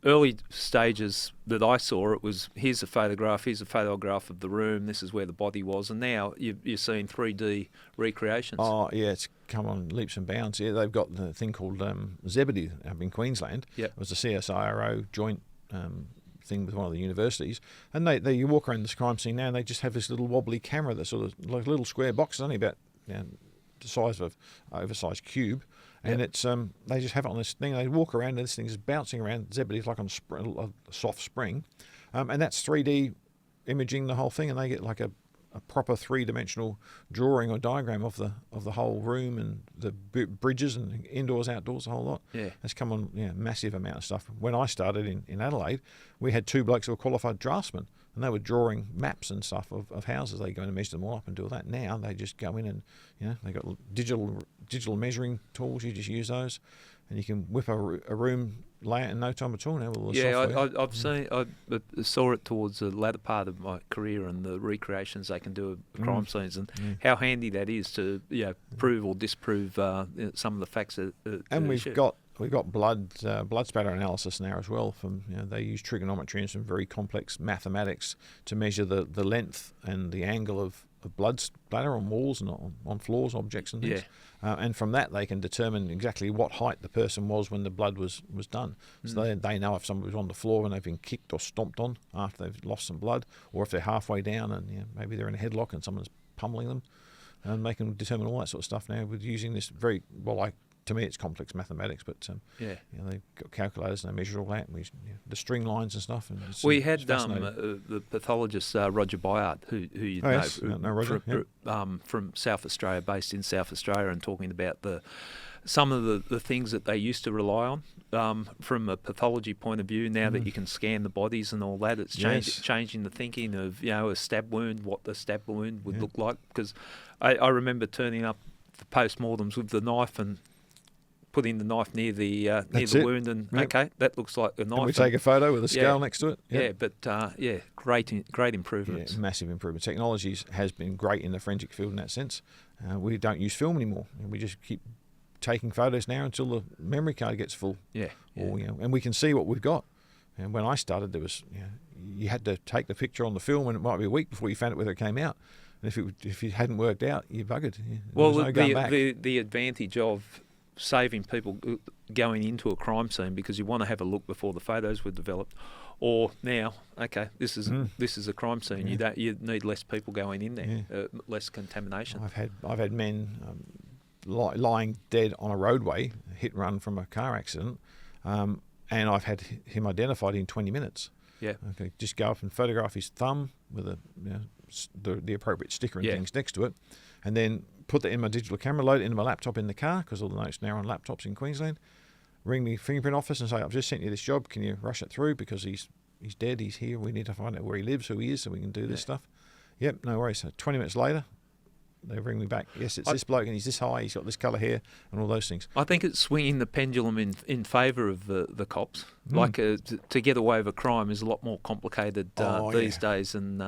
early stages that I saw, it was here's a photograph of the room, this is where the body was, and now you're seeing 3D recreations. Oh, yeah, it's come on leaps and bounds. Yeah, they've got the thing called Zebedee up in Queensland. It was a CSIRO joint thing with one of the universities, and you walk around this crime scene now and they just have this little wobbly camera that's sort of like a little square box, only about the size of an oversized cube. And it's they just have it on this thing. They walk around and this thing is bouncing around. Zebedee's like on a soft spring, and that's 3D imaging the whole thing, and they get like a proper 3-dimensional drawing or diagram of the whole room and the bridges and indoors, outdoors, the whole lot. It's come on, massive amount of stuff. When I started in Adelaide, we had 2 blokes who were qualified draftsmen, and they were drawing maps and stuff of houses. They go in and measure them all up and do all that. Now they just go in and, they got digital measuring tools. You just use those, and you can whip a room layout in no time at all now with all the software. I saw it towards the latter part of my career and the recreations they can do of crime scenes, and how handy that is to prove or disprove some of the facts. And we've got blood spatter analysis now as well. From they use trigonometry and some very complex mathematics to measure the length and the angle of blood splatter on walls and on floors, objects and things. And from that they can determine exactly what height the person was when the blood was done. So they know if somebody was on the floor and they've been kicked or stomped on after they've lost some blood, or if they're halfway down and maybe they're in a headlock and someone's pummeling them. And they can determine all that sort of stuff now with using this very to me, it's complex mathematics, but they've got calculators and they measure all that. And the string lines and stuff. And we had the pathologist Roger Byard, who you know Roger, from South Australia, based in South Australia, and talking about some of the things that they used to rely on from a pathology point of view. Now that you can scan the bodies and all that, it's changing the thinking of a stab wound, what the stab wound would look like. Because I remember turning up the post-mortems with the knife and putting the knife near the wound, and that looks like a knife. And we take a photo with a scale next to it. Great improvements. Yeah, massive improvement. Technology has been great in the forensic field in that sense. We don't use film anymore. We just keep taking photos now until the memory card gets full. And we can see what we've got. And when I started, there was you had to take the picture on the film, and it might be a week before you found out whether it came out. And if it hadn't worked out, you buggered. Well, the advantage of saving people going into a crime scene, because you want to have a look before the photos were developed, or now, this is a crime scene. You need less people going in there, less contamination. I've had men lying dead on a roadway, hit and run from a car accident, and I've had him identified in 20 minutes. Just go up and photograph his thumb with the appropriate sticker and things next to it, and then put that in my digital camera, load it into my laptop in the car, because all the notes now are on laptops in Queensland. Ring the fingerprint office and say, I've just sent you this job, can you rush it through, because he's dead, he's here, we need to find out where he lives, who he is, so we can do this stuff. Yep, no worries. So 20 minutes later, they ring me back. Yes, it's this bloke, and he's this high, he's got this colour hair, and all those things. I think it's swinging the pendulum in favour of the cops. To get away with a crime is a lot more complicated these days than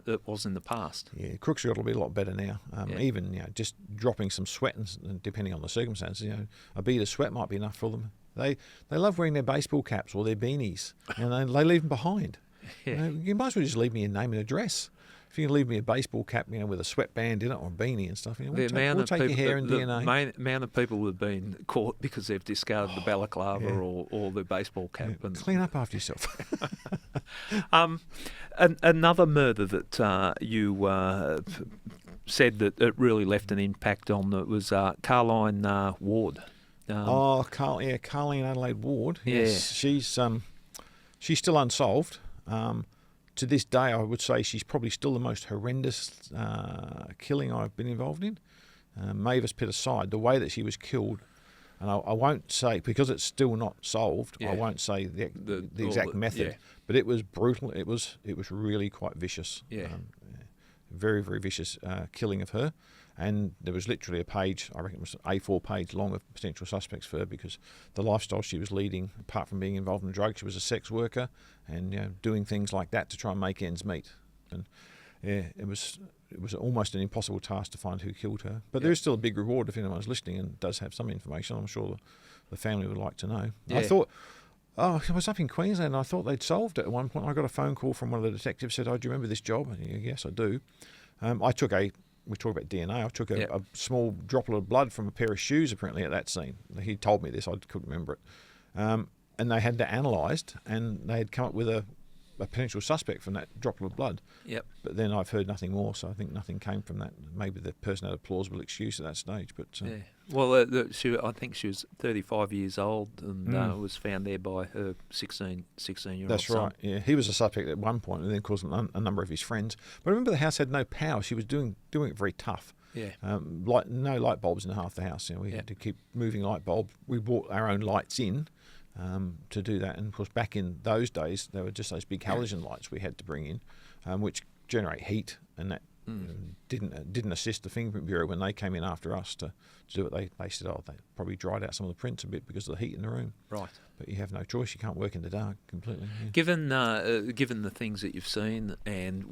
it was in the past. Yeah, crooks are got to be a lot better now. Even just dropping some sweat, and depending on the circumstances, a bead of sweat might be enough for them. They love wearing their baseball caps or their beanies, and they leave them behind. You might as well just leave me your name and address. If you can leave me a baseball cap, with a sweatband in it or a beanie and stuff, we'll take your hair and DNA. The amount of people have been caught because they've discarded the balaclava or the baseball cap. And clean up after yourself. Another murder that you said that it really left an impact on it was Carline Ward. Carleen Adelaide Ward. Yes, she's still unsolved. To this day, I would say she's probably still the most horrendous killing I've been involved in. Mavis Pitt aside, the way that she was killed, and I won't say, because it's still not solved, I won't say the exact method, but it was brutal. It was really quite vicious. Very, very vicious killing of her. And there was literally a page, I reckon it was an A4 page long, of potential suspects for her, because the lifestyle she was leading, apart from being involved in drugs, she was a sex worker and doing things like that to try and make ends meet. And it was almost an impossible task to find who killed her. But there is still a big reward if anyone's listening and does have some information. I'm sure the family would like to know. I thought, I was up in Queensland and I thought they'd solved it at one point. I got a phone call from one of the detectives, said, do you remember this job? And yes, I do. We talk about DNA. I took a small droplet of blood from a pair of shoes, apparently, at that scene. He told me this. I couldn't remember it. And they had that analysed, and they had come up with a potential suspect from that droplet of blood. Yep. But then I've heard nothing more, so I think nothing came from that. Maybe the person had a plausible excuse at that stage. But well, I think she was 35 years old and was found there by her 16-year-old That's son. right, yeah. He was a suspect at one point, and then, of course, a number of his friends. But I remember the house had no power. She was doing it very tough. Yeah. No light bulbs in half the house. We had to keep moving light bulb. We brought our own lights in, to do that. And of course, back in those days, there were just those big halogen lights we had to bring in, which generate heat, and that didn't assist the Fingerprint Bureau when they came in after us to do it. They said, they probably dried out some of the prints a bit because of the heat in the room. Right. But you have no choice. You can't work in the dark completely. Yeah. Given the things that you've seen, and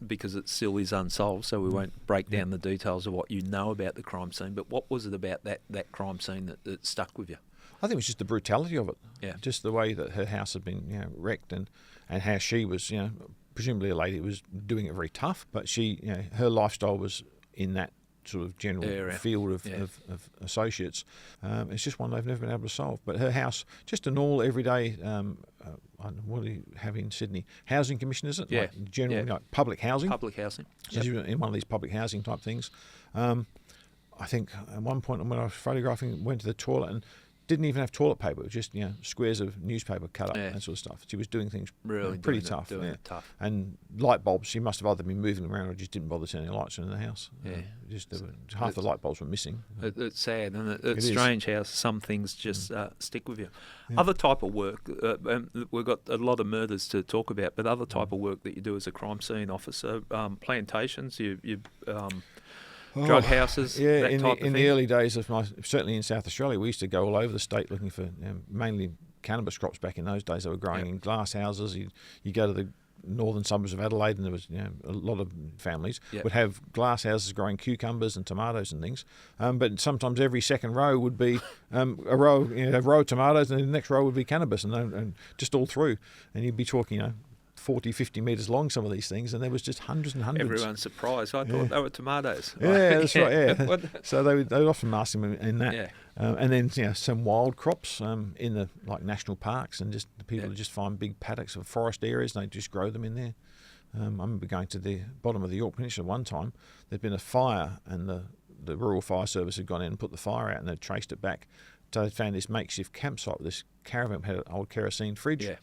because it still is unsolved, so we won't break down the details of what you know about the crime scene, but what was it about that crime scene that stuck with you? I think it was just the brutality of it. Yeah. Just the way that her house had been wrecked, and how she was, presumably a lady who was doing it very tough, but she, her lifestyle was in that sort of general field of associates. It's just one they've never been able to solve. But her house, just a normal everyday, what do you have in Sydney? Housing commission, is it? Yeah. Like general, like public housing? Public housing. She's in one of these public housing type things. I think at one point when I was photographing, went to the toilet and didn't even have toilet paper. It was just squares of newspaper cut up, that sort of stuff. She was doing things really pretty tough. Tough. And light bulbs, she must have either been moving them around or just didn't bother turning the lights on in the house. Half the light bulbs were missing. It's sad, and it's strange how some things just stick with you. Yeah. Other type of work, we've got a lot of murders to talk about, but other type of work that you do as a crime scene officer, plantations, you drug houses, that type of thing. In the early days of certainly in South Australia, we used to go all over the state looking for mainly cannabis crops. Back in those days, they were growing in glass houses. You go to the northern suburbs of Adelaide, and there was a lot of families would have glass houses growing cucumbers and tomatoes and things. But sometimes every second row would be a row of tomatoes, and the next row would be cannabis, and just all through. And you'd be talking, 40, 50 metres long, some of these things, and there was just hundreds and hundreds. Everyone's surprised. I thought they were tomatoes. Yeah, that's right, yeah. So they would often mask them in that. Yeah. And then some wild crops in the national parks, and just the people would just find big paddocks of forest areas, and they'd just grow them in there. I remember going to the bottom of the York Peninsula one time. There'd been a fire, and the Rural Fire Service had gone in and put the fire out, and they'd traced it back. So they found this makeshift campsite with this caravan had an old kerosene fridge. Yeah.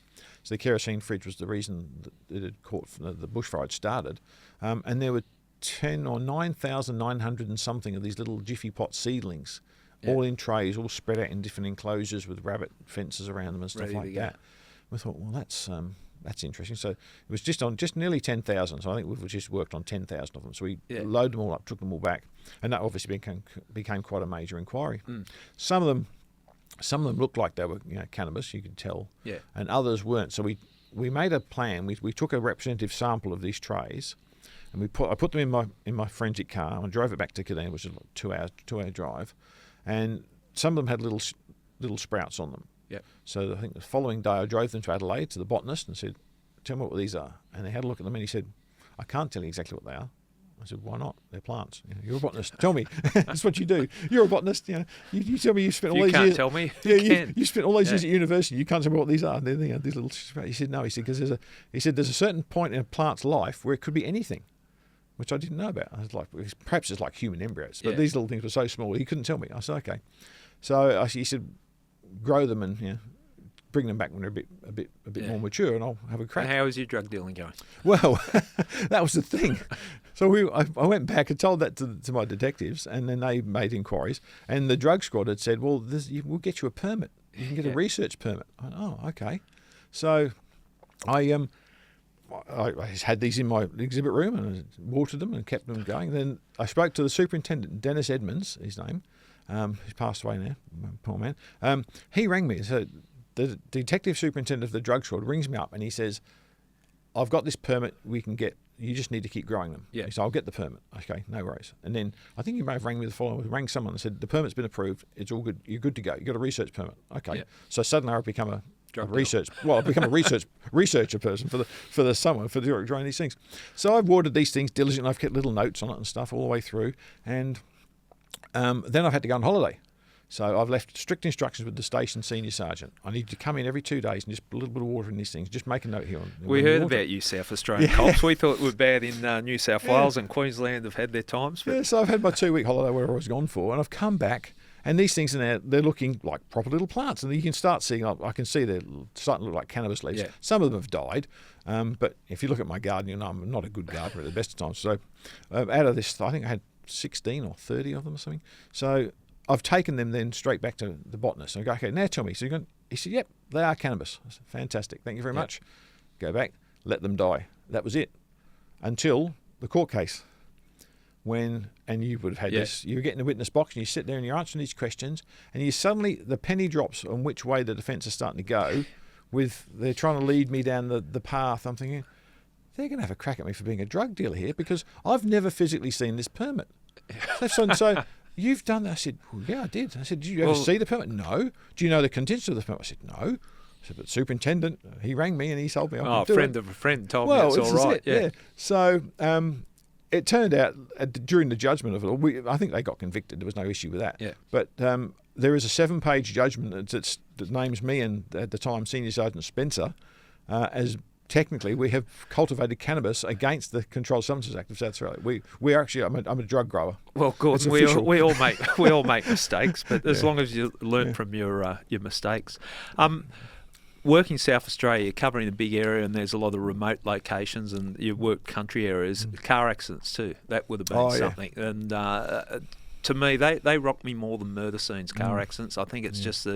So the kerosene fridge was the reason that it had caught the bushfire had started. And there were 10 or 9,900 and something of these little jiffy pot seedlings, all in trays, all spread out in different enclosures with rabbit fences around them and stuff like that. We thought, well, that's interesting. So it was just nearly 10,000. So I think we've just worked on 10,000 of them. So we loaded them all up, took them all back, and that obviously became quite a major inquiry. Some of them looked like they were cannabis, you could tell, and others weren't. So we made a plan. We took a representative sample of these trays, and I put them in my forensic car, and I drove it back to Cadena, which is like 2 hour drive, and some of them had little sprouts on them. Yep. So I think the following day I drove them to Adelaide to the botanist and said, "Tell me what these are." And they had a look at them, and he said, "I can't tell you exactly what they are." I said, "Why not? They're plants. You're a botanist. Tell me. That's what you do. You're a botanist. You tell me you spent all these years. You can't tell me. You spent all these years at university. You can't tell me what these are." And then these little. He said, "No." He said, "Because there's a certain point in a plant's life where it could be anything," which I didn't know about. I was like, perhaps it's like human embryos, but these little things were so small he couldn't tell me. I said, "Okay." So he said, "Grow them and bring them back when they're a bit more mature, and I'll have a crack." And how is your drug dealing going? Well, that was the thing. So I went back and told that to my detectives, and then they made inquiries. And the drug squad had said, "Well, we'll get you a permit. You can get a research permit." I went, "Oh, okay." So I had these in my exhibit room and I watered them and kept them going. Then I spoke to the superintendent, Dennis Edmonds, his name. He's passed away now, poor man. He rang me. So the detective superintendent of the drug squad rings me up and he says, "I've got this permit we can get. You just need to keep growing them." He said, "I'll get the permit." Okay, no worries. And then I think he may have rang me the following. Rang someone and said, "The permit's been approved. It's all good. You're good to go. You got a research permit." Okay. Yeah. So suddenly I've become I've become a researcher person for growing these things. So I've watered these things diligently. I've kept little notes on it and stuff all the way through. And then I've had to go on holiday. So I've left strict instructions with the station senior sergeant. I need to come in every 2 days and just put a little bit of water in these things. Just make a note here. We heard about you South Australian cops. We thought it was bad in New South Wales and Queensland have had their times. But... Yeah, so I've had my 2-week holiday where I was gone for, and I've come back, and these things they're looking like proper little plants. And you can start seeing, I can see they're starting to look like cannabis leaves. Yeah. Some of them have died, but if you look at my garden, you know I'm not a good gardener at the best of times. So out of this, I think I had 16 or 30 of them or something. So I've taken them then straight back to the botanist. I go, okay, now tell me. So he said, yep, they are cannabis. I said, fantastic. Thank you very much. Go back, let them die. That was it. Until the court case. And you would have had this, you were getting the witness box and you sit there and you're answering these questions and you suddenly, the penny drops on which way the defence is starting to go they're trying to lead me down the path. I'm thinking, they're going to have a crack at me for being a drug dealer here because I've never physically seen this permit. So you've done that. I said, well, yeah, I did. I said, did you ever see the permit? No. Do you know the contents of the permit? I said, no. I said, but superintendent, he rang me and he told me I could do it. A friend of a friend told me it's all right. Yeah. So it turned out during the judgment of it all, I think they got convicted. There was no issue with that. Yeah. But there is a 7-page judgment that names me and, at the time, Senior Sergeant Spencer as technically we have cultivated cannabis against the Controlled Substances Act of South Australia. We are actually, I'm a drug grower. Well, Gordon, we all make mistakes, but as long as you learn from your mistakes. Working South Australia, you're covering a big area and there's a lot of remote locations and you work country areas. Car accidents too, that would have been something. Yeah. And to me, they rock me more than murder scenes, car accidents. I think it's just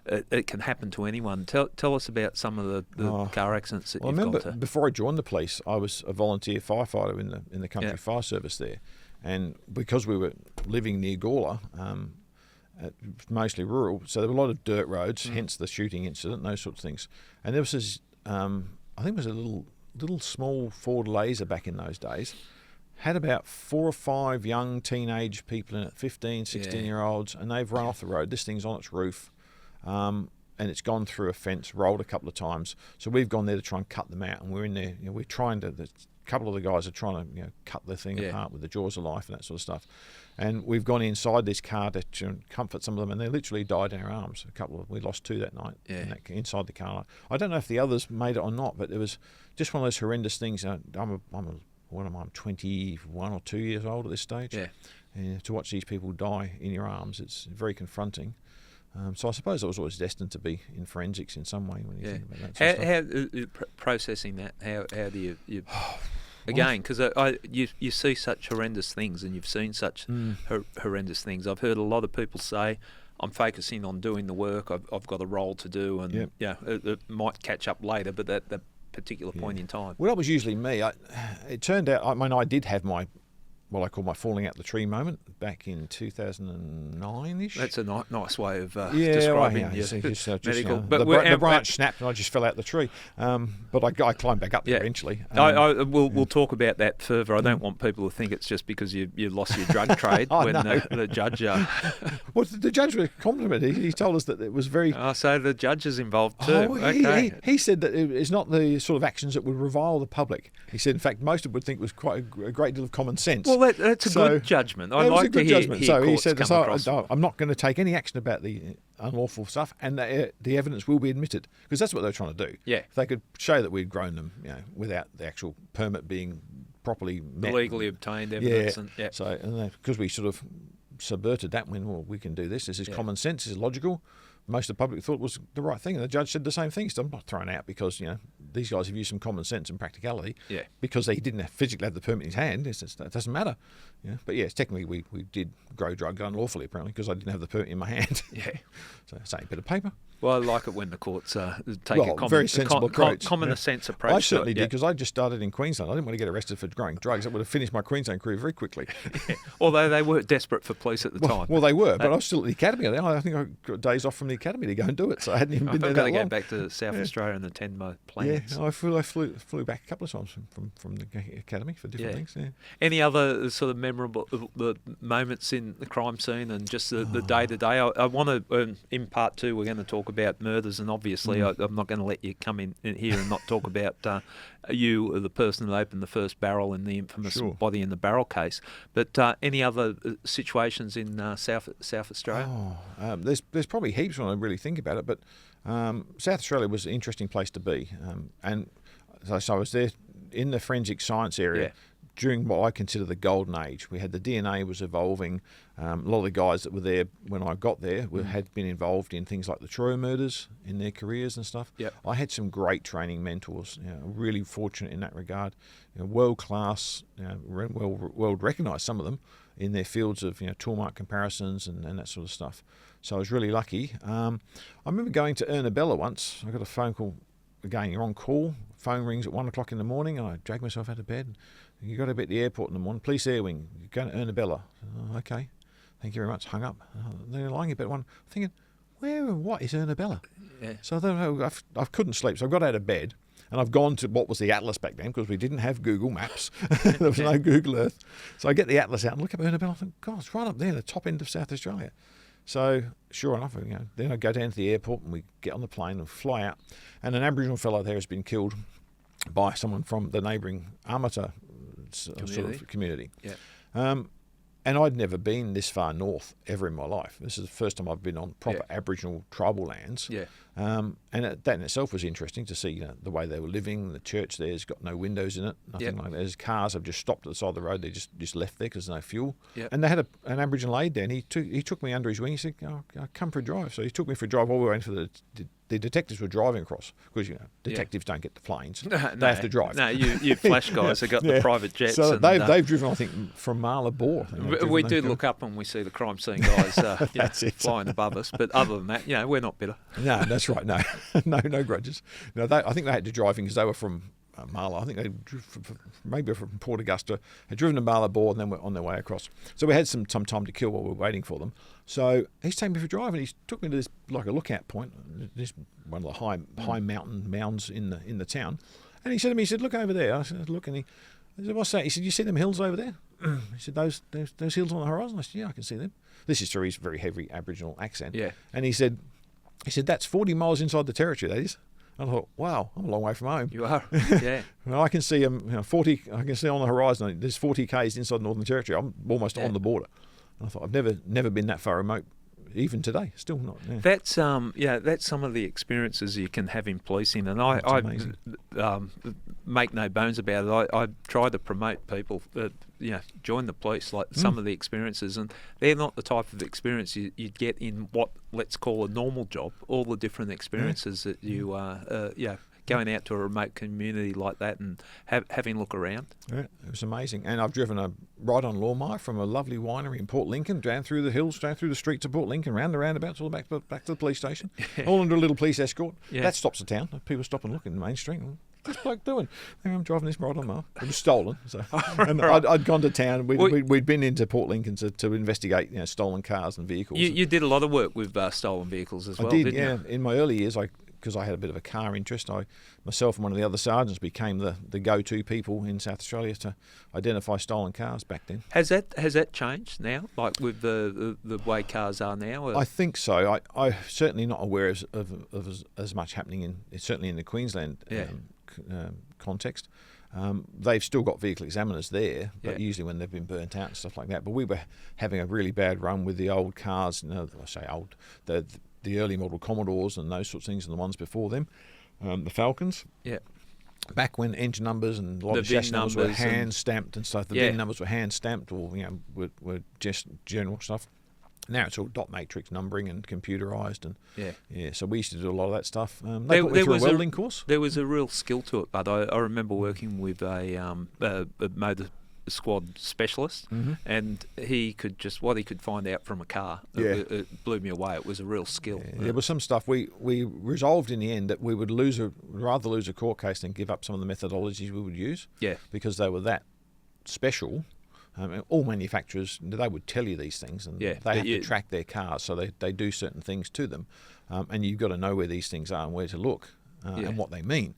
it can happen to anyone. Tell us about some of the car accidents that you've gone to. I remember before I joined the police, I was a volunteer firefighter in the country fire service there. And because we were living near Gawler, mostly rural, so there were a lot of dirt roads, hence the shooting incident, those sorts of things. And there was this, I think it was a little small Ford Laser back in those days, had about 4 or 5 young teenage people in it, 15, 16-year-olds, and they've run off the road. This thing's on its roof, and it's gone through a fence, rolled a couple of times. So we've gone there to try and cut them out, and we're in there. We're trying to. A couple of the guys are trying to cut the thing apart with the jaws of life and that sort of stuff. And we've gone inside this car to comfort some of them, and they literally died in our arms. We lost 2 that night inside the car. I don't know if the others made it or not, but it was just one of those horrendous things. I'm 21 or 2 years old at this stage. Yeah. And to watch these people die in your arms, it's very confronting. So I suppose I was always destined to be in forensics in some way when you think about that. How processing that? How do you again? Because you see such horrendous things, and you've seen such horrendous things. I've heard a lot of people say, "I'm focusing on doing the work. I've got a role to do, and it might catch up later." But that particular point in time. Well, that was usually me. It turned out, I did have my what I call my falling out the tree moment back in 2009-ish. That's a nice way of describing medical. But the branch snapped and I just fell out the tree. But I climbed back up there eventually. We'll talk about that further. I don't want people to think it's just because you lost your drug trade when the judge... Well, the judge was complimented. He told us that it was very... so the judge is involved too. He said that it's not the sort of actions that would revile the public. He said, in fact, most of would think it was quite a great deal of common sense. Well, that's a good judgment. I like to hear so he said, I'm not going to take any action about the unlawful stuff, and the evidence will be admitted, because that's what they're trying to do. Yeah. If they could show that we'd grown them, without the actual permit being properly met. Legally obtained evidence. Because we sort of subverted that when we can do this. This is common sense. This is logical. Most of the public thought it was the right thing, and the judge said the same thing. So I'm not thrown out because these guys have used some common sense and practicality. Yeah. Because they didn't physically have the permit in his hand. It doesn't matter. But yes, technically we did grow drugs unlawfully apparently because I didn't have the permit in my hand. Yeah. So it's a bit of paper. Well, I like it when the courts take a very sensible approach. Common sense approach. I certainly did, because I just started in Queensland. I didn't want to get arrested for growing drugs. That would have finished my Queensland career very quickly. Although they were desperate for police at the time. Well, they were, but I was still at the academy. I think I got days off from the academy to go and do it, so I hadn't even been there that long. I've got to go back to South Australia and attend my plans. Yeah, I flew back a couple of times from the academy for different things. Yeah. Any other sort of memorable moments in the crime scene and just the day-to-day? I want to, in part 2, we're going to talk about murders, and obviously I'm not going to let you come in here and not talk about you, the person who opened the first barrel in the infamous body in the barrel case. But any other situations in South Australia? There's probably heaps when I really think about it, but South Australia was an interesting place to be. And so I was there in the forensic science area, during what I consider the golden age. We had the DNA was evolving. A lot of the guys that were there when I got there had been involved in things like the Troyer murders in their careers and stuff. Yep. I had some great training mentors. Really fortunate in that regard. World class, world recognised, some of them in their fields of tool mark comparisons and that sort of stuff. So I was really lucky. I remember going to Ernabella once. I got a phone call. Again, you're on call. Phone rings at 1 o'clock in the morning, and I drag myself out of bed. You got to be at the airport in the morning. Police Air Wing. You're going to Ernabella. Oh, okay. Thank you very much. Hung up. They're lying about one. Thinking, where and what is Ernabella? Yeah. So I couldn't sleep. So I got out of bed, and I've gone to what was the Atlas back then, because we didn't have Google Maps. There was no Google Earth. So I get the Atlas out and look up Ernabella. I think, God, it's right up there, the top end of South Australia. So sure enough, then I go down to the airport and we get on the plane and fly out. And an Aboriginal fellow there has been killed by someone from the neighbouring Amata sort of community. Yeah. And I'd never been this far north ever in my life. This is the first time I've been on proper Aboriginal tribal lands. Yeah. And that in itself was interesting to see the way they were living. The church there's got no windows in it, nothing like that. There's cars have just stopped at the side of the road. They just left there because there's no fuel. Yep. And they had an Aboriginal aide there, and he took me under his wing. He said, I'll come for a drive. So he took me for a drive while we were waiting for the detectives were driving across, because detectives don't get the planes. They have to drive. No, you flash guys have got the private jets. So they've driven, I think, from Marla Bore. We do look up and we see the crime scene guys flying above us. But other than that, we're not bitter. No, that's right. No, no grudges. No, I think they had to drive in because they were from Marla. I think they maybe from Port Augusta, had driven to Marla Bore and then were on their way across. So we had some time to kill while we were waiting for them. So he's taking me for a drive, and he took me to this, like a lookout point, this one of the high mountain mounds in the town. And he said to me, look over there. I said, look, and I said, what's that? He said, you see them hills over there? He said, those hills on the horizon? I said, yeah, I can see them. This is through his very heavy Aboriginal accent. Yeah. And he said, that's 40 miles inside the territory, that is. I thought, wow, I'm a long way from home. You are, yeah. Well, I can see 40. I can see on the horizon. There's 40 k's inside the Northern Territory. I'm almost on the border. And I thought, I've never been that far remote, even today. Still not. Yeah. That's some of the experiences you can have in policing, and I make no bones about it. I try to promote people that join the police, like some of the experiences, and they're not the type of experience you'd get in what let's call a normal job. All the different experiences that you going out to a remote community like that and having a look around. Yeah, it was amazing. And I've driven a ride-on lawnmower from a lovely winery in Port Lincoln, down through the hills, down through the streets of Port Lincoln, round the roundabouts, all back to the police station, all under a little police escort. Yeah. That stops the town. People stop and look in the main street. What's this bloke doing? I'm driving this ride-on mower. It was stolen. So, and I'd gone to town. We'd been into Port Lincoln to investigate stolen cars and vehicles. You did a lot of work with stolen vehicles as well, didn't you? In my early years, because I had a bit of a car interest, myself and one of the other sergeants became the go-to people in South Australia to identify stolen cars back then. Has that changed now, like with the way cars are now? Or? I think so. I'm certainly not aware of as much happening certainly in the Queensland context. They've still got vehicle examiners there, but usually when they've been burnt out and stuff like that. But we were having a really bad run with the old cars. I say old, the early model Commodores and those sorts of things, and the ones before them, the Falcons. Yeah. Back when engine numbers and a lot of chassis numbers were hand stamped and stuff, the VIN numbers were hand stamped, or were just general stuff. Now it's all dot matrix numbering and computerised, and so we used to do a lot of that stuff. They put me through a welding course. There was a real skill to it, but I remember working with a motor squad specialist, and he could what he could find out from a car. It blew me away. It was a real skill. Yeah, there was some stuff we resolved in the end that we would rather lose a court case than give up some of the methodologies we would use. Yeah, because they were that special. All manufacturers, they would tell you these things, and they have to track their cars, so they do certain things to them, and you've got to know where these things are and where to look and what they mean,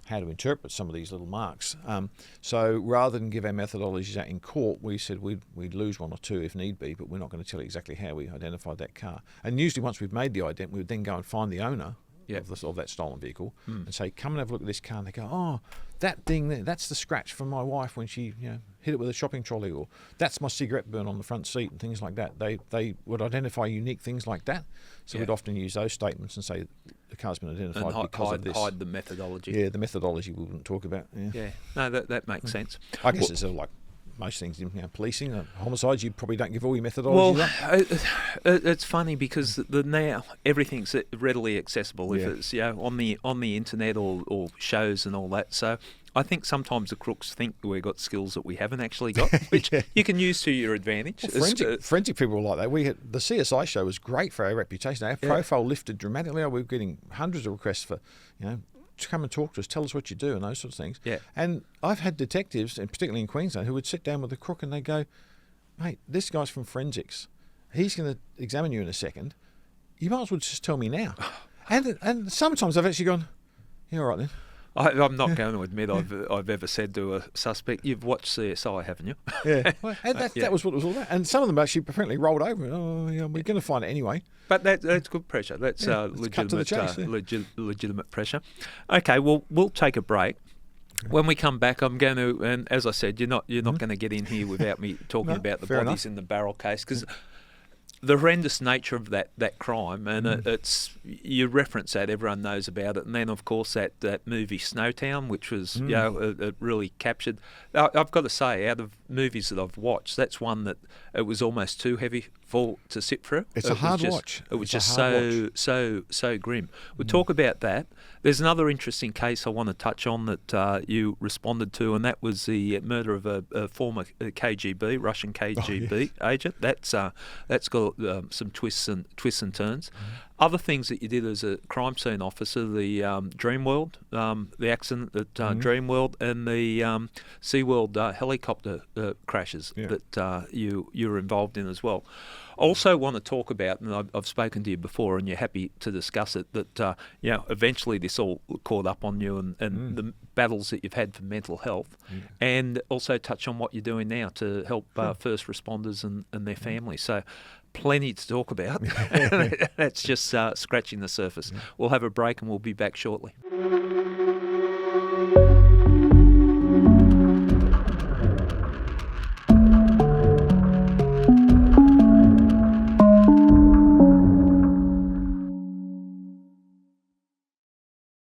how to interpret some of these little marks. So rather than give our methodologies out in court, we said we'd lose one or two if need be, but we're not going to tell you exactly how we identified that car. And usually once we've made the ident, we would then go and find the owner of that stolen vehicle and say, come and have a look at this car. And they go, oh, that thing there, that's the scratch from my wife when she hit it with a shopping trolley, or that's my cigarette burn on the front seat, and things like that. They would identify unique things like that. So we'd often use those statements and say the car's been identified because of this. Hide the methodology. Yeah, the methodology we wouldn't talk about. Yeah. No, that makes sense. I guess it's sort of like most things in policing, homicides, you probably don't give all your methodology up. It's funny because now everything's readily accessible if it's on the internet or shows and all that. So I think sometimes the crooks think we've got skills that we haven't actually got, which you can use to your advantage. Well, forensic people are like that. We had the CSI show was great for our reputation. Our profile lifted dramatically. We were getting hundreds of requests for, to come and talk to us, tell us what you do and those sorts of things. Yeah. And I've had detectives, and particularly in Queensland, who would sit down with a crook and they go, mate, this guy's from forensics. He's going to examine you in a second. You might as well just tell me now. And sometimes I've actually gone, yeah, all right then. I'm not going to admit I've ever said to a suspect, "You've watched CSI, haven't you?" Yeah, well, and that was what it was all about. And some of them actually apparently rolled over. Oh, yeah, we're going to find it anyway. But that's good pressure. That's legitimate pressure. Okay, well, we'll take a break. When we come back, I'm going to, and as I said, you're not going to get in here without me talking about the bodies in the barrel case, because the horrendous nature of that crime, and it's you reference that, everyone knows about it, and then of course that movie Snowtown, which was it really captured. I've got to say, out of movies that I've watched, that's one that it was almost too heavy to sit through. It's a hard watch. It was just so grim. We'll talk about that. There's another interesting case I want to touch on that you responded to, and that was the murder of a former KGB, Russian KGB agent. That's got some twists and turns. Other things that you did as a crime scene officer, the Dreamworld, the accident at Dreamworld, and the SeaWorld helicopter crashes that you were involved in as well. Also want to talk about, and I've spoken to you before, and you're happy to discuss it, that eventually this all caught up on you, and the battles that you've had for mental health, and also touch on what you're doing now to help first responders and their families. So plenty to talk about. That's just scratching the surface. We'll have a break and we'll be back shortly.